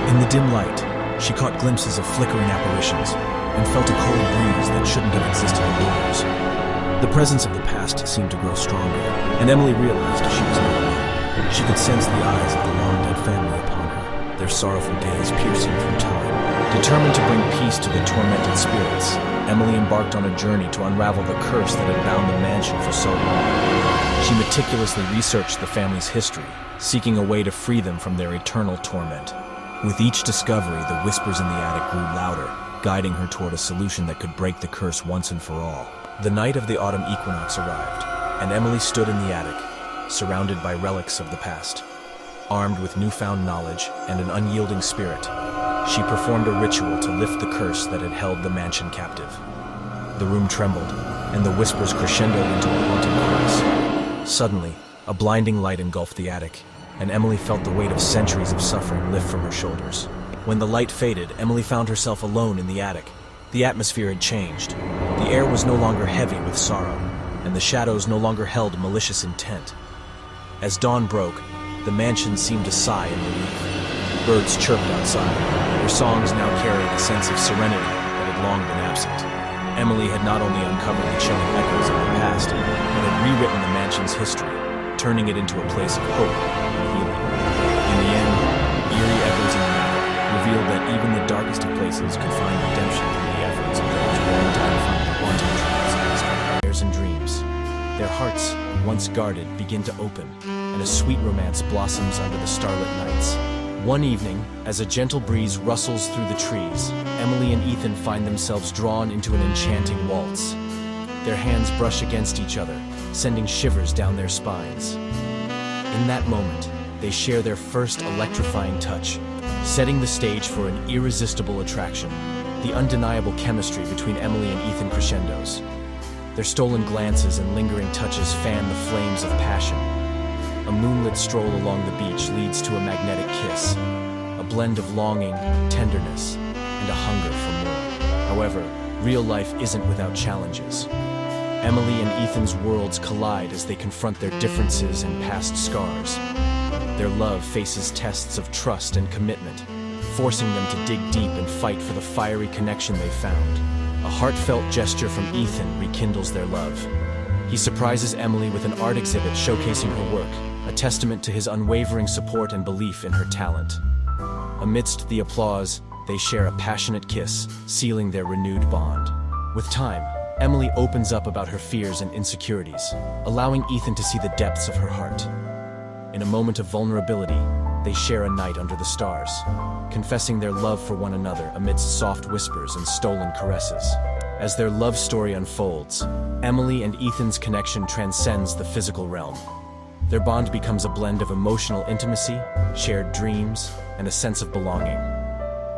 In the dim light, she caught glimpses of flickering apparitions and felt a cold breeze that shouldn't have existed indoors. The presence of the past seemed to grow stronger, and Emily realized she was not alone. She could sense the eyes of the long-dead family upon her, their sorrowful gaze piercing through time. Determined to bring peace to the tormented spirits, Emily embarked on a journey to unravel the curse that had bound the mansion for so long. She meticulously researched the family's history, seeking a way to free them from their eternal torment. With each discovery, the whispers in the attic grew louder, guiding her toward a solution that could break the curse once and for all. The night of the autumn equinox arrived, and Emily stood in the attic, surrounded by relics of the past. Armed with newfound knowledge and an unyielding spirit, she performed a ritual to lift the curse that had held the mansion captive. The room trembled, and the whispers crescendoed into a haunting chorus. Suddenly, a blinding light engulfed the attic, and Emily felt the weight of centuries of suffering lift from her shoulders. When the light faded, Emily found herself alone in the attic. The atmosphere had changed. The air was no longer heavy with sorrow, and the shadows no longer held malicious intent. As dawn broke, the mansion seemed to sigh in relief. Birds chirped outside, their songs now carried a sense of serenity that had long been absent. Emily had not only uncovered the chilling echoes of the past, but had rewritten the mansion's history, turning it into a place of hope and healing. In the end, eerie echoes in the attic revealed that even the darkest of places could find redemption through the efforts of those willing to confront the haunting truths of history. Prayers and dreams. Their hearts, once guarded, begin to open, and a sweet romance blossoms under the starlit nights. One evening, as a gentle breeze rustles through the trees, Emily and Ethan find themselves drawn into an enchanting waltz. Their hands brush against each other, sending shivers down their spines. In that moment, they share their first electrifying touch, setting the stage for an irresistible attraction. The undeniable chemistry between Emily and Ethan crescendos. Their stolen glances and lingering touches fan the flames of passion. A moonlit stroll along the beach leads to a magnetic kiss, a blend of longing, tenderness, and a hunger for more. However, real life isn't without challenges. Emily and Ethan's worlds collide as they confront their differences and past scars. Their love faces tests of trust and commitment, forcing them to dig deep and fight for the fiery connection they found. A heartfelt gesture from Ethan rekindles their love. He surprises Emily with an art exhibit showcasing her work, a testament to his unwavering support and belief in her talent. Amidst the applause, they share a passionate kiss, sealing their renewed bond. With time, Emily opens up about her fears and insecurities, allowing Ethan to see the depths of her heart. In a moment of vulnerability, they share a night under the stars, confessing their love for one another amidst soft whispers and stolen caresses. As their love story unfolds, Emily and Ethan's connection transcends the physical realm. Their bond becomes a blend of emotional intimacy, shared dreams, and a sense of belonging.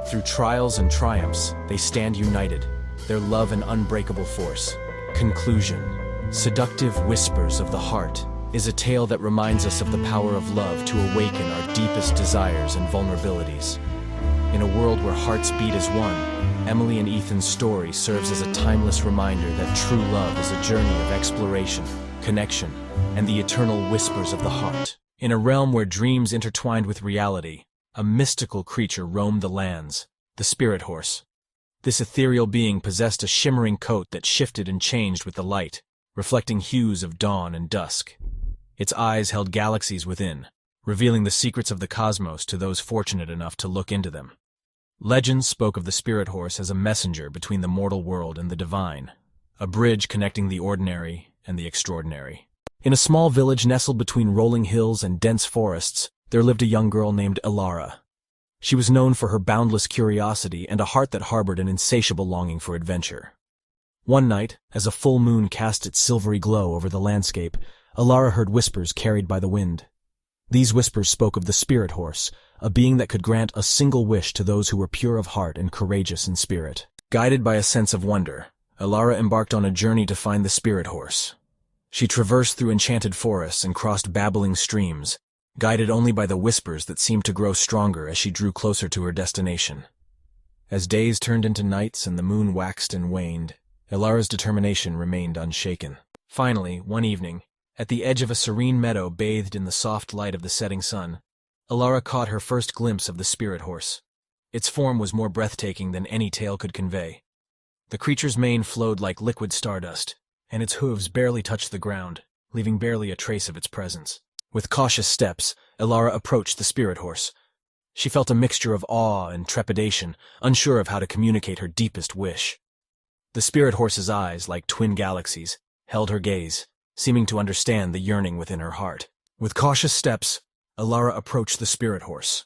Through trials and triumphs, they stand united, their love an unbreakable force. Conclusion. Seductive Whispers of the Heart is a tale that reminds us of the power of love to awaken our deepest desires and vulnerabilities. In a world where hearts beat as one, Emily and Ethan's story serves as a timeless reminder that true love is a journey of exploration, connection, and the eternal whispers of the heart. In a realm where dreams intertwined with reality, a mystical creature roamed the lands, the spirit horse. This ethereal being possessed a shimmering coat that shifted and changed with the light, reflecting hues of dawn and dusk. Its eyes held galaxies within, revealing the secrets of the cosmos to those fortunate enough to look into them. Legends spoke of the spirit horse as a messenger between the mortal world and the divine, a bridge connecting the ordinary and the extraordinary. In a small village nestled between rolling hills and dense forests, there lived a young girl named Ilara. She was known for her boundless curiosity and a heart that harbored an insatiable longing for adventure. One night, as a full moon cast its silvery glow over the landscape, Ilara heard whispers carried by the wind. These whispers spoke of the spirit horse, a being that could grant a single wish to those who were pure of heart and courageous in spirit. Guided by a sense of wonder, Ilara embarked on a journey to find the spirit horse. She traversed through enchanted forests and crossed babbling streams, guided only by the whispers that seemed to grow stronger as she drew closer to her destination. As days turned into nights and the moon waxed and waned, Ilara's determination remained unshaken. Finally, one evening, at the edge of a serene meadow bathed in the soft light of the setting sun, Ilara caught her first glimpse of the spirit horse. Its form was more breathtaking than any tale could convey. The creature's mane flowed like liquid stardust, and its hooves barely touched the ground, leaving barely a trace of its presence. With cautious steps, Ilara approached the spirit horse. She felt a mixture of awe and trepidation, unsure of how to communicate her deepest wish. The spirit horse's eyes, like twin galaxies, held her gaze, seeming to understand the yearning within her heart. With cautious steps, Ilara approached the spirit horse.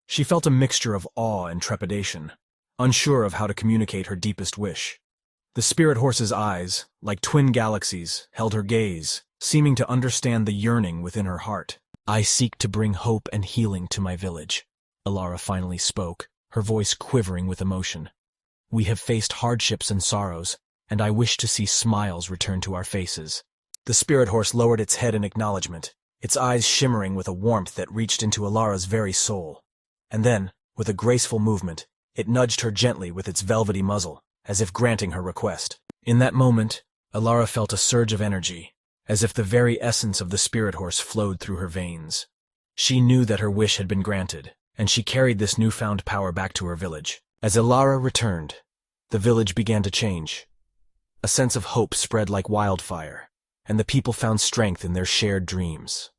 She felt a mixture of awe and trepidation, unsure of how to communicate her deepest wish. The spirit horse's eyes, like twin galaxies, held her gaze, seeming to understand the yearning within her heart. "I seek to bring hope and healing to my village," Ilara finally spoke, her voice quivering with emotion. "We have faced hardships and sorrows, and I wish to see smiles return to our faces." The spirit horse lowered its head in acknowledgement, its eyes shimmering with a warmth that reached into Ilara's very soul. And then, with a graceful movement, it nudged her gently with its velvety muzzle, as if granting her request. In that moment, Ilara felt a surge of energy, as if the very essence of the spirit horse flowed through her veins. She knew that her wish had been granted, and she carried this newfound power back to her village. As Ilara returned, the village began to change. A sense of hope spread like wildfire, and the people found strength in their shared dreams.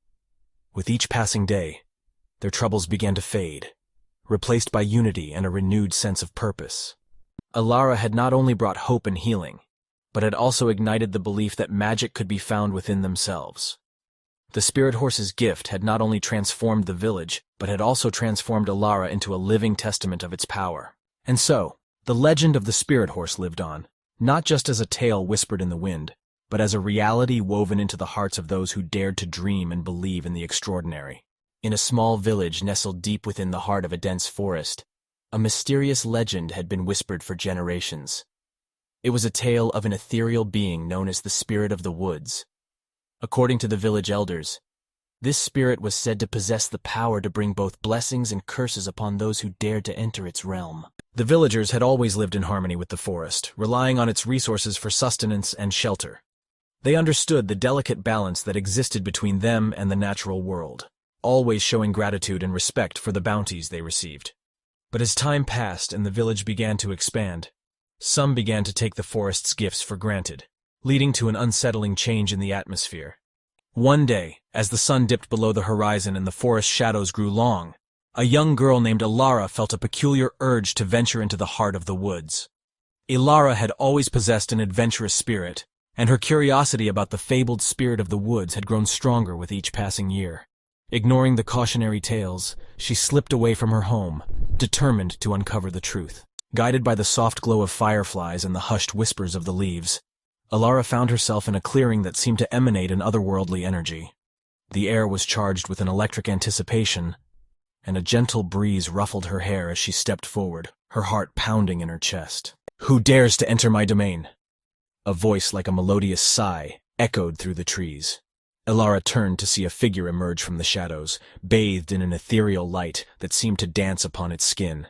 With each passing day, their troubles began to fade, replaced by unity and a renewed sense of purpose. Ilara had not only brought hope and healing, but had also ignited the belief that magic could be found within themselves. The spirit horse's gift had not only transformed the village, but had also transformed Ilara into a living testament of its power. And so, the legend of the spirit horse lived on, not just as a tale whispered in the wind, but as a reality woven into the hearts of those who dared to dream and believe in the extraordinary. In a small village nestled deep within the heart of a dense forest, a mysterious legend had been whispered for generations. It was a tale of an ethereal being known as the Spirit of the Woods. According to the village elders, this spirit was said to possess the power to bring both blessings and curses upon those who dared to enter its realm. The villagers had always lived in harmony with the forest, relying on its resources for sustenance and shelter. They understood the delicate balance that existed between them and the natural world, always showing gratitude and respect for the bounties they received. But as time passed and the village began to expand, some began to take the forest's gifts for granted, leading to an unsettling change in the atmosphere. One day, as the sun dipped below the horizon and the forest shadows grew long, a young girl named Ilara felt a peculiar urge to venture into the heart of the woods. Ilara had always possessed an adventurous spirit, and her curiosity about the fabled spirit of the woods had grown stronger with each passing year. Ignoring the cautionary tales, she slipped away from her home, determined to uncover the truth. Guided by the soft glow of fireflies and the hushed whispers of the leaves, Ilara found herself in a clearing that seemed to emanate an otherworldly energy. The air was charged with an electric anticipation, and a gentle breeze ruffled her hair as she stepped forward, her heart pounding in her chest. "Who dares to enter my domain?" A voice like a melodious sigh echoed through the trees. Ilara turned to see a figure emerge from the shadows, bathed in an ethereal light that seemed to dance upon its skin.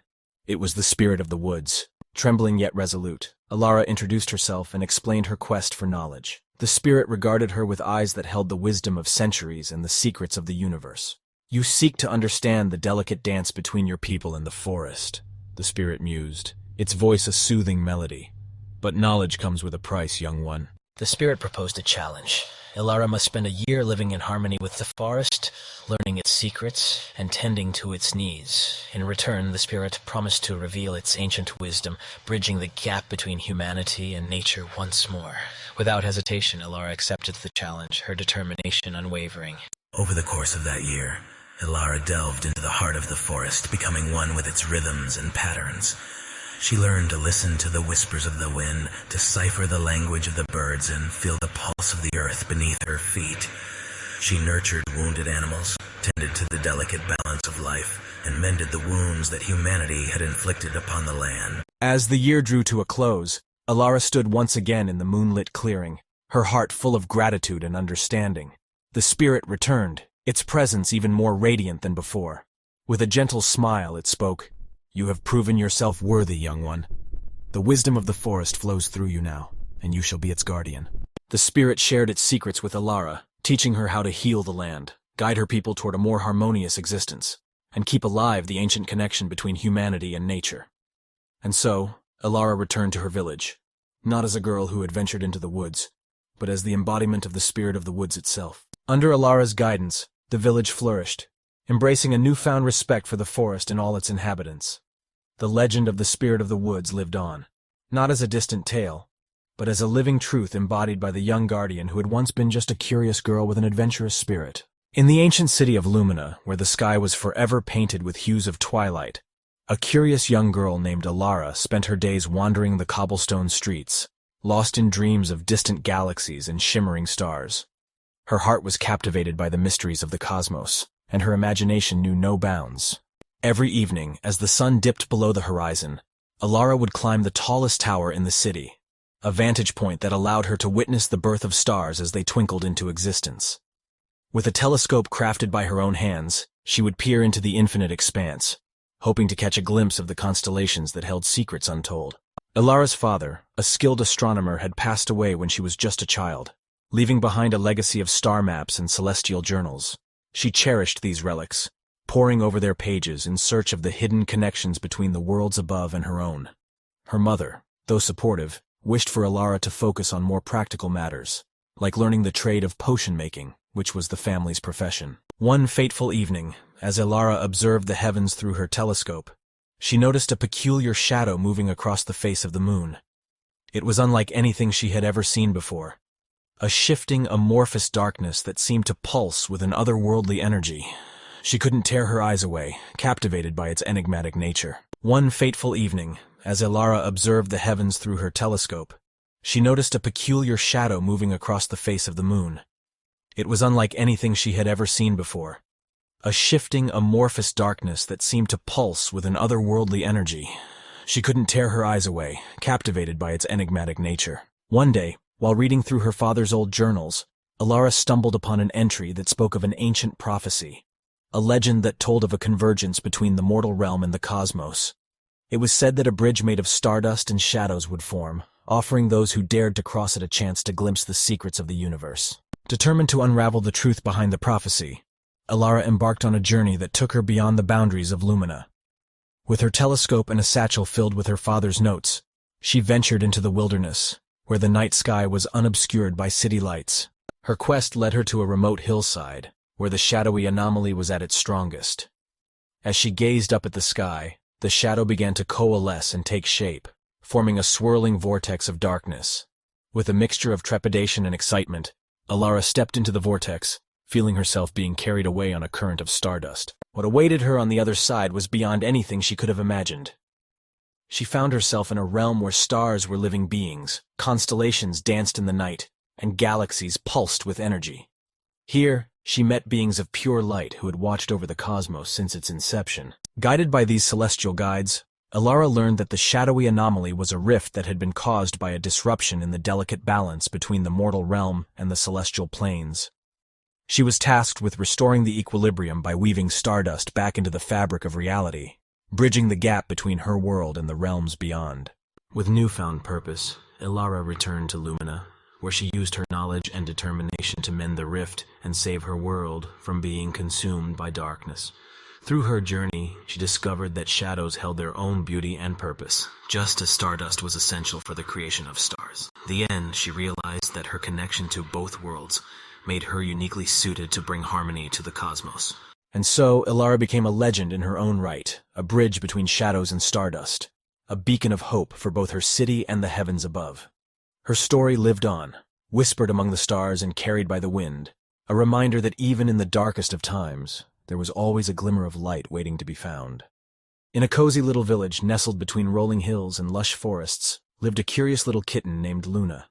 It was the Spirit of the Woods. Trembling yet resolute, Ilara introduced herself and explained her quest for knowledge. The spirit regarded her with eyes that held the wisdom of centuries and the secrets of the universe. "You seek to understand the delicate dance between your people and the forest," the spirit mused, its voice a soothing melody. "But knowledge comes with a price, young one." The spirit proposed a challenge. Ilara must spend a year living in harmony with the forest, learning its secrets, and tending to its needs. In return, the spirit promised to reveal its ancient wisdom, bridging the gap between humanity and nature once more. Without hesitation, Ilara accepted the challenge, her determination unwavering. Over the course of that year, Ilara delved into the heart of the forest, becoming one with its rhythms and patterns. She learned to listen to the whispers of the wind, decipher the language of the birds, and feel the pulse of the earth beneath her feet. She nurtured wounded animals, tended to the delicate balance of life, and mended the wounds that humanity had inflicted upon the land. As the year drew to a close, Ilara stood once again in the moonlit clearing, her heart full of gratitude and understanding. The spirit returned, its presence even more radiant than before. With a gentle smile, it spoke, "You have proven yourself worthy, young one. The wisdom of the forest flows through you now, and you shall be its guardian." The spirit shared its secrets with Ilara, teaching her how to heal the land, guide her people toward a more harmonious existence, and keep alive the ancient connection between humanity and nature. And so, Ilara returned to her village, not as a girl who had ventured into the woods, but as the embodiment of the spirit of the woods itself. Under Ilara's guidance, the village flourished, embracing a newfound respect for the forest and all its inhabitants. The legend of the spirit of the woods lived on, not as a distant tale, but as a living truth embodied by the young guardian who had once been just a curious girl with an adventurous spirit. In the ancient city of Lumina, where the sky was forever painted with hues of twilight, a curious young girl named Ilara spent her days wandering the cobblestone streets, lost in dreams of distant galaxies and shimmering stars. Her heart was captivated by the mysteries of the cosmos, and her imagination knew no bounds. Every evening, as the sun dipped below the horizon, Ilara would climb the tallest tower in the city, a vantage point that allowed her to witness the birth of stars as they twinkled into existence. With a telescope crafted by her own hands, she would peer into the infinite expanse, hoping to catch a glimpse of the constellations that held secrets untold. Ilara's father, a skilled astronomer, had passed away when she was just a child, leaving behind a legacy of star maps and celestial journals. She cherished these relics, poring over their pages in search of the hidden connections between the worlds above and her own. Her mother, though supportive, wished for Ilara to focus on more practical matters, like learning the trade of potion making, which was the family's profession. One fateful evening, as Ilara observed the heavens through her telescope, she noticed a peculiar shadow moving across the face of the moon. It was unlike anything she had ever seen before, a shifting, amorphous darkness that seemed to pulse with an otherworldly energy. She couldn't tear her eyes away, captivated by its enigmatic nature. One fateful evening, as Ilara observed the heavens through her telescope, she noticed a peculiar shadow moving across the face of the moon. It was unlike anything she had ever seen before, a shifting, amorphous darkness that seemed to pulse with an otherworldly energy. She couldn't tear her eyes away, captivated by its enigmatic nature. One day, while reading through her father's old journals, Ilara stumbled upon an entry that spoke of an ancient prophecy, a legend that told of a convergence between the mortal realm and the cosmos. It was said that a bridge made of stardust and shadows would form, offering those who dared to cross it a chance to glimpse the secrets of the universe. Determined to unravel the truth behind the prophecy, Ilara embarked on a journey that took her beyond the boundaries of Lumina. With her telescope and a satchel filled with her father's notes, she ventured into the wilderness, where the night sky was unobscured by city lights. Her quest led her to a remote hillside, where the shadowy anomaly was at its strongest. As she gazed up at the sky, the shadow began to coalesce and take shape, forming a swirling vortex of darkness. With a mixture of trepidation and excitement, Ilara stepped into the vortex, feeling herself being carried away on a current of stardust. What awaited her on the other side was beyond anything she could have imagined. She found herself in a realm where stars were living beings, constellations danced in the night, and galaxies pulsed with energy. Here, she met beings of pure light who had watched over the cosmos since its inception. Guided by these celestial guides, Ilara learned that the shadowy anomaly was a rift that had been caused by a disruption in the delicate balance between the mortal realm and the celestial planes. She was tasked with restoring the equilibrium by weaving stardust back into the fabric of reality, bridging the gap between her world and the realms beyond. With newfound purpose, Ilara returned to Lumina, where she used her knowledge and determination to mend the rift and save her world from being consumed by darkness. Through her journey, she discovered that shadows held their own beauty and purpose, just as stardust was essential for the creation of stars. In the end, she realized that her connection to both worlds, made her uniquely suited to bring harmony to the cosmos. And so, Ilara became a legend in her own right, a bridge between shadows and stardust, a beacon of hope for both her city and the heavens above. Her story lived on, whispered among the stars and carried by the wind, a reminder that even in the darkest of times, there was always a glimmer of light waiting to be found. In a cozy little village nestled between rolling hills and lush forests, lived a curious little kitten named Luna.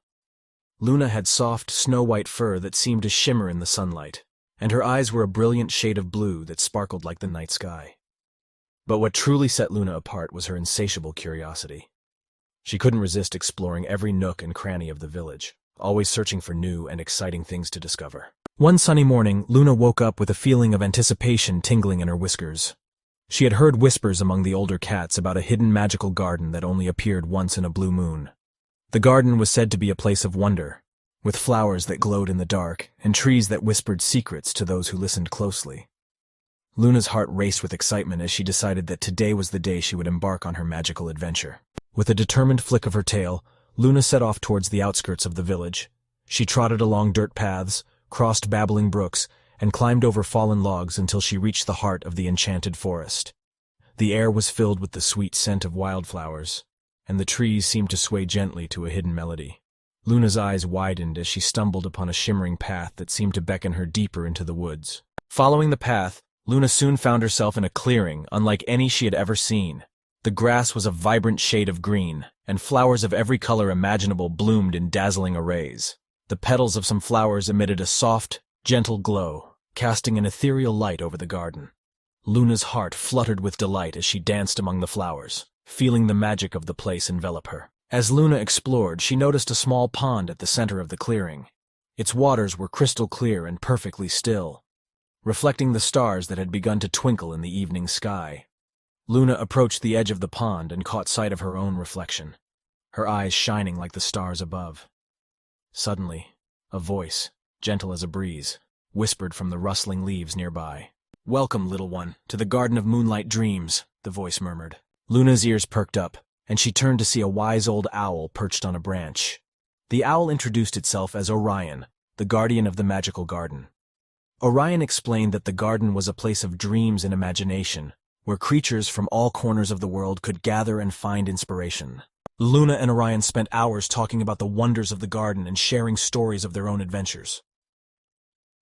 Luna had soft, snow-white fur that seemed to shimmer in the sunlight, and her eyes were a brilliant shade of blue that sparkled like the night sky. But what truly set Luna apart was her insatiable curiosity. She couldn't resist exploring every nook and cranny of the village, always searching for new and exciting things to discover. One sunny morning, Luna woke up with a feeling of anticipation tingling in her whiskers. She had heard whispers among the older cats about a hidden magical garden that only appeared once in a blue moon. The garden was said to be a place of wonder, with flowers that glowed in the dark and trees that whispered secrets to those who listened closely. Luna's heart raced with excitement as she decided that today was the day she would embark on her magical adventure. With a determined flick of her tail, Luna set off towards the outskirts of the village. She trotted along dirt paths, crossed babbling brooks, and climbed over fallen logs until she reached the heart of the enchanted forest. The air was filled with the sweet scent of wildflowers, and the trees seemed to sway gently to a hidden melody. Luna's eyes widened as she stumbled upon a shimmering path that seemed to beckon her deeper into the woods. Following the path, Luna soon found herself in a clearing unlike any she had ever seen. The grass was a vibrant shade of green, and flowers of every color imaginable bloomed in dazzling arrays. The petals of some flowers emitted a soft, gentle glow, casting an ethereal light over the garden. Luna's heart fluttered with delight as she danced among the flowers, feeling the magic of the place envelop her. As Luna explored, she noticed a small pond at the center of the clearing. Its waters were crystal clear and perfectly still, reflecting the stars that had begun to twinkle in the evening sky. Luna approached the edge of the pond and caught sight of her own reflection, her eyes shining like the stars above. Suddenly, a voice, gentle as a breeze, whispered from the rustling leaves nearby. "Welcome, little one, to the Garden of Moonlight Dreams," the voice murmured. Luna's ears perked up, and she turned to see a wise old owl perched on a branch. The owl introduced itself as Orion, the guardian of the magical garden. Orion explained that the garden was a place of dreams and imagination, where creatures from all corners of the world could gather and find inspiration. Luna and Orion spent hours talking about the wonders of the garden and sharing stories of their own adventures.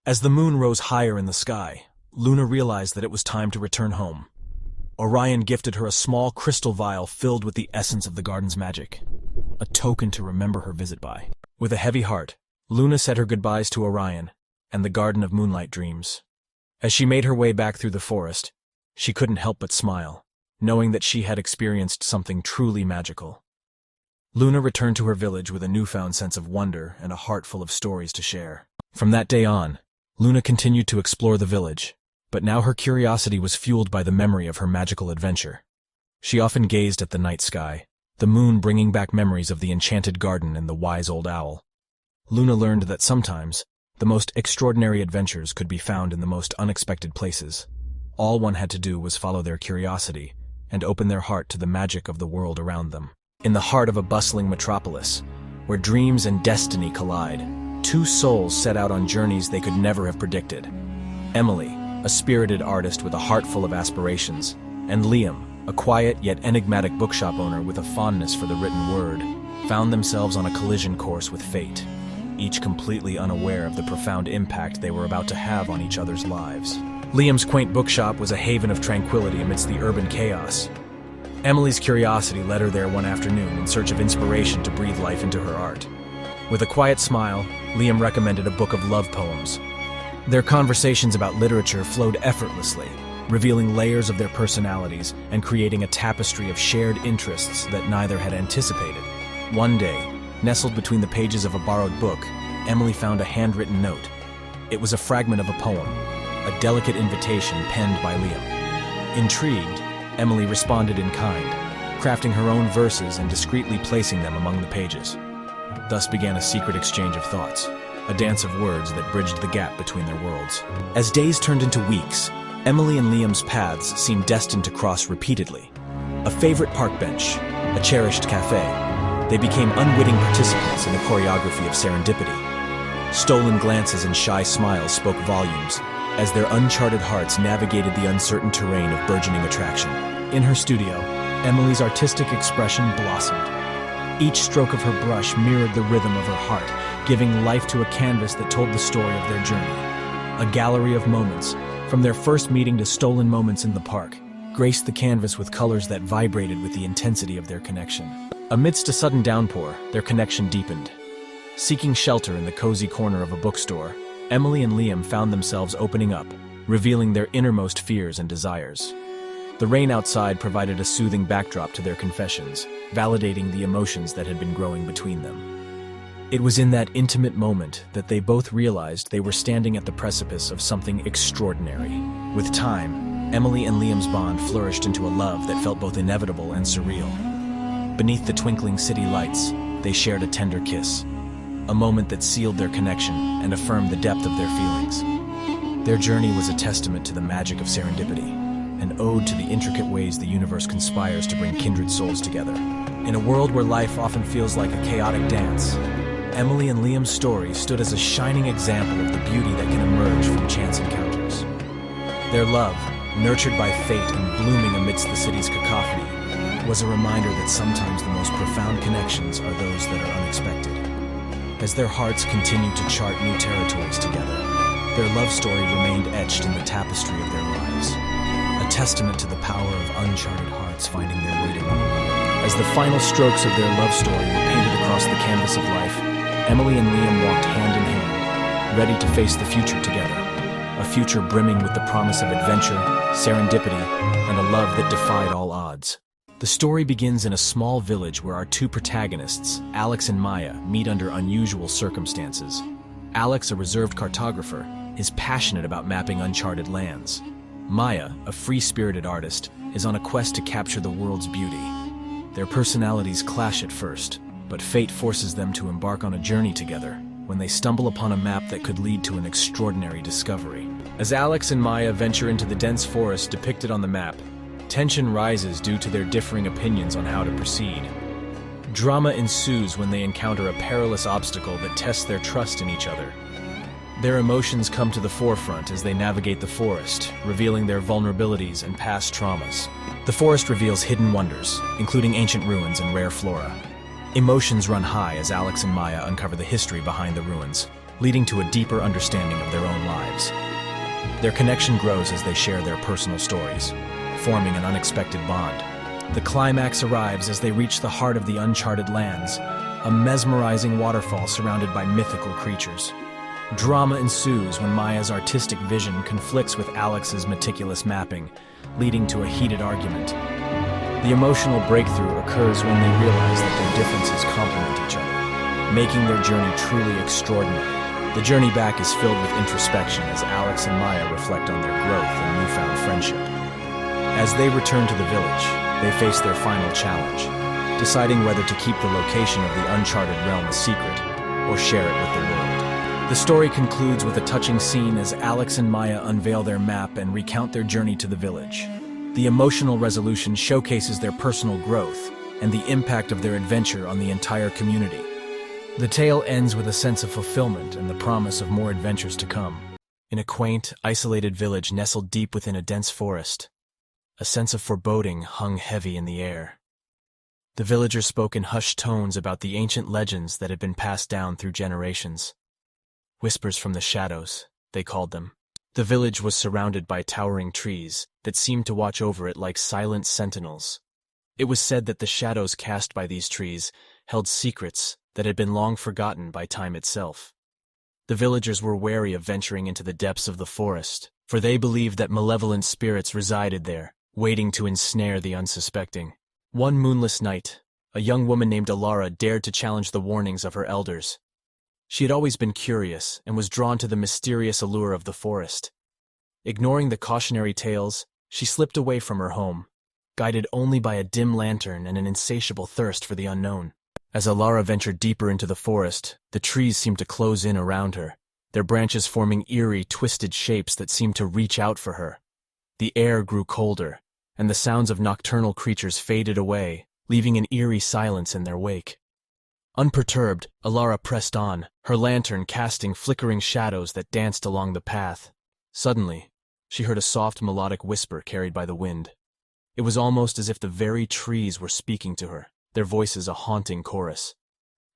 As the moon rose higher in the sky, Luna realized that it was time to return home. Orion gifted her a small crystal vial filled with the essence of the garden's magic, a token to remember her visit by. With a heavy heart, Luna said her goodbyes to Orion and the Garden of Moonlight Dreams. As she made her way back through the forest, she couldn't help but smile, knowing that she had experienced something truly magical. Luna returned to her village with a newfound sense of wonder and a heart full of stories to share. From that day on, Luna continued to explore the village, but now her curiosity was fueled by the memory of her magical adventure. She often gazed at the night sky, the moon bringing back memories of the enchanted garden and the wise old owl. Luna learned that sometimes, the most extraordinary adventures could be found in the most unexpected places. All one had to do was follow their curiosity and open their heart to the magic of the world around them. In the heart of a bustling metropolis, where dreams and destiny collide, two souls set out on journeys they could never have predicted. Emily, a spirited artist with a heart full of aspirations, and Liam, a quiet yet enigmatic bookshop owner with a fondness for the written word, found themselves on a collision course with fate, each completely unaware of the profound impact they were about to have on each other's lives. Liam's quaint bookshop was a haven of tranquility amidst the urban chaos. Emily's curiosity led her there one afternoon in search of inspiration to breathe life into her art. With a quiet smile, Liam recommended a book of love poems. Their conversations about literature flowed effortlessly, revealing layers of their personalities and creating a tapestry of shared interests that neither had anticipated. One day, nestled between the pages of a borrowed book, Emily found a handwritten note. It was a fragment of a poem, a delicate invitation penned by Liam. Intrigued, Emily responded in kind, crafting her own verses and discreetly placing them among the pages. Thus began a secret exchange of thoughts, a dance of words that bridged the gap between their worlds. As days turned into weeks, Emily and Liam's paths seemed destined to cross repeatedly. A favorite park bench, a cherished cafe, they became unwitting participants in a choreography of serendipity. Stolen glances and shy smiles spoke volumes, as their uncharted hearts navigated the uncertain terrain of burgeoning attraction. In her studio, Emily's artistic expression blossomed. Each stroke of her brush mirrored the rhythm of her heart, giving life to a canvas that told the story of their journey. A gallery of moments, from their first meeting to stolen moments in the park, graced the canvas with colors that vibrated with the intensity of their connection. Amidst a sudden downpour, their connection deepened. Seeking shelter in the cozy corner of a bookstore, Emily and Liam found themselves opening up, revealing their innermost fears and desires. The rain outside provided a soothing backdrop to their confessions, validating the emotions that had been growing between them. It was in that intimate moment that they both realized they were standing at the precipice of something extraordinary. With time, Emily and Liam's bond flourished into a love that felt both inevitable and surreal. Beneath the twinkling city lights, they shared a tender kiss, a moment that sealed their connection and affirmed the depth of their feelings. Their journey was a testament to the magic of serendipity, an ode to the intricate ways the universe conspires to bring kindred souls together. In a world where life often feels like a chaotic dance, Emily and Liam's story stood as a shining example of the beauty that can emerge from chance encounters. Their love, nurtured by fate and blooming amidst the city's cacophony, was a reminder that sometimes the most profound connections are those that are unexpected. As their hearts continued to chart new territories together, their love story remained etched in the tapestry of their lives, a testament to the power of uncharted hearts finding their way to one another. As the final strokes of their love story were painted across the canvas of life, Emily and Liam walked hand in hand, ready to face the future together, a future brimming with the promise of adventure, serendipity, and a love that defied all odds. The story begins in a small village where our two protagonists, Alex and Maya, meet under unusual circumstances. Alex, a reserved cartographer, is passionate about mapping uncharted lands. Maya, a free-spirited artist, is on a quest to capture the world's beauty. Their personalities clash at first, but fate forces them to embark on a journey together when they stumble upon a map that could lead to an extraordinary discovery. As Alex and Maya venture into the dense forest depicted on the map, tension rises due to their differing opinions on how to proceed. Drama ensues when they encounter a perilous obstacle that tests their trust in each other. Their emotions come to the forefront as they navigate the forest, revealing their vulnerabilities and past traumas. The forest reveals hidden wonders, including ancient ruins and rare flora. Emotions run high as Alex and Maya uncover the history behind the ruins, leading to a deeper understanding of their own lives. Their connection grows as they share their personal stories, forming an unexpected bond. The climax arrives as they reach the heart of the uncharted lands, a mesmerizing waterfall surrounded by mythical creatures. Drama ensues when Maya's artistic vision conflicts with Alex's meticulous mapping, leading to a heated argument. The emotional breakthrough occurs when they realize that their differences complement each other, making their journey truly extraordinary. The journey back is filled with introspection as Alex and Maya reflect on their growth and newfound friendship. As they return to the village, they face their final challenge, deciding whether to keep the location of the uncharted realm a secret or share it with the world. The story concludes with a touching scene as Alex and Maya unveil their map and recount their journey to the village. The emotional resolution showcases their personal growth and the impact of their adventure on the entire community. The tale ends with a sense of fulfillment and the promise of more adventures to come. In a quaint, isolated village nestled deep within a dense forest, a sense of foreboding hung heavy in the air. The villagers spoke in hushed tones about the ancient legends that had been passed down through generations. Whispers from the shadows, they called them. The village was surrounded by towering trees that seemed to watch over it like silent sentinels. It was said that the shadows cast by these trees held secrets that had been long forgotten by time itself. The villagers were wary of venturing into the depths of the forest, for they believed that malevolent spirits resided there, waiting to ensnare the unsuspecting. One moonless night, a young woman named Alara dared to challenge the warnings of her elders. She had always been curious and was drawn to the mysterious allure of the forest. Ignoring the cautionary tales, she slipped away from her home, guided only by a dim lantern and an insatiable thirst for the unknown. As Alara ventured deeper into the forest, the trees seemed to close in around her, their branches forming eerie, twisted shapes that seemed to reach out for her. The air grew colder, and the sounds of nocturnal creatures faded away, leaving an eerie silence in their wake. Unperturbed, Alara pressed on, her lantern casting flickering shadows that danced along the path. Suddenly, she heard a soft melodic whisper carried by the wind. It was almost as if the very trees were speaking to her, their voices a haunting chorus.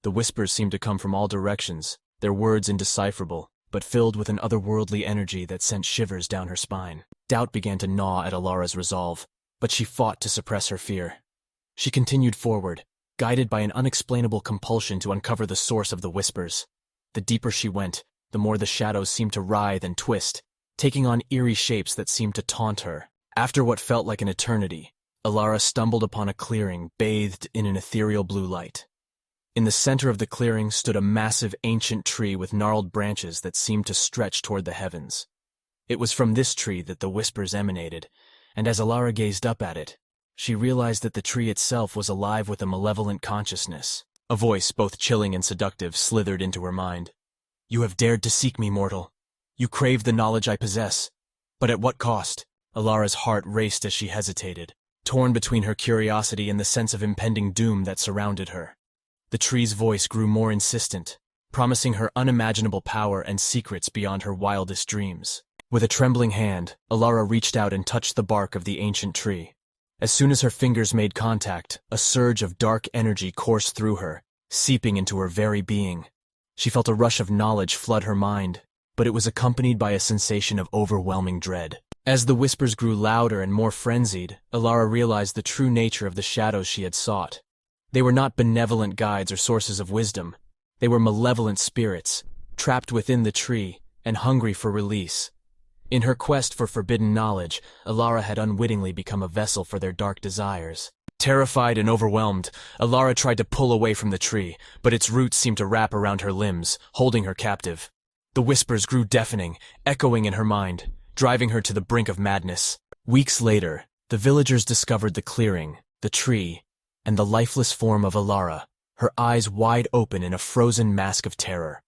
The whispers seemed to come from all directions, their words indecipherable, but filled with an otherworldly energy that sent shivers down her spine. Doubt began to gnaw at Alara's resolve, but she fought to suppress her fear. She continued forward, guided by an unexplainable compulsion to uncover the source of the whispers. The deeper she went, the more the shadows seemed to writhe and twist, taking on eerie shapes that seemed to taunt her. After what felt like an eternity, Alara stumbled upon a clearing bathed in an ethereal blue light. In the center of the clearing stood a massive ancient tree with gnarled branches that seemed to stretch toward the heavens. It was from this tree that the whispers emanated, and as Alara gazed up at it, she realized that the tree itself was alive with a malevolent consciousness. A voice, both chilling and seductive, slithered into her mind. "You have dared to seek me, mortal. You crave the knowledge I possess. But at what cost?" Alara's heart raced as she hesitated, torn between her curiosity and the sense of impending doom that surrounded her. The tree's voice grew more insistent, promising her unimaginable power and secrets beyond her wildest dreams. With a trembling hand, Alara reached out and touched the bark of the ancient tree. As soon as her fingers made contact, a surge of dark energy coursed through her, seeping into her very being. She felt a rush of knowledge flood her mind, but it was accompanied by a sensation of overwhelming dread. As the whispers grew louder and more frenzied, Alara realized the true nature of the shadows she had sought. They were not benevolent guides or sources of wisdom. They were malevolent spirits, trapped within the tree and hungry for release. In her quest for forbidden knowledge, Alara had unwittingly become a vessel for their dark desires. Terrified and overwhelmed, Alara tried to pull away from the tree, but its roots seemed to wrap around her limbs, holding her captive. The whispers grew deafening, echoing in her mind, driving her to the brink of madness. Weeks later, the villagers discovered the clearing, the tree, and the lifeless form of Alara, her eyes wide open in a frozen mask of terror.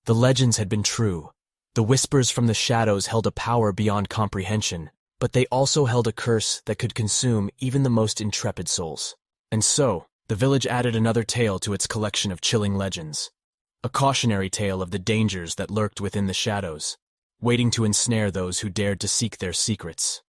The legends had been true. The whispers from the shadows held a power beyond comprehension, but they also held a curse that could consume even the most intrepid souls. And so, the village added another tale to its collection of chilling legends. A cautionary tale of the dangers that lurked within the shadows, waiting to ensnare those who dared to seek their secrets.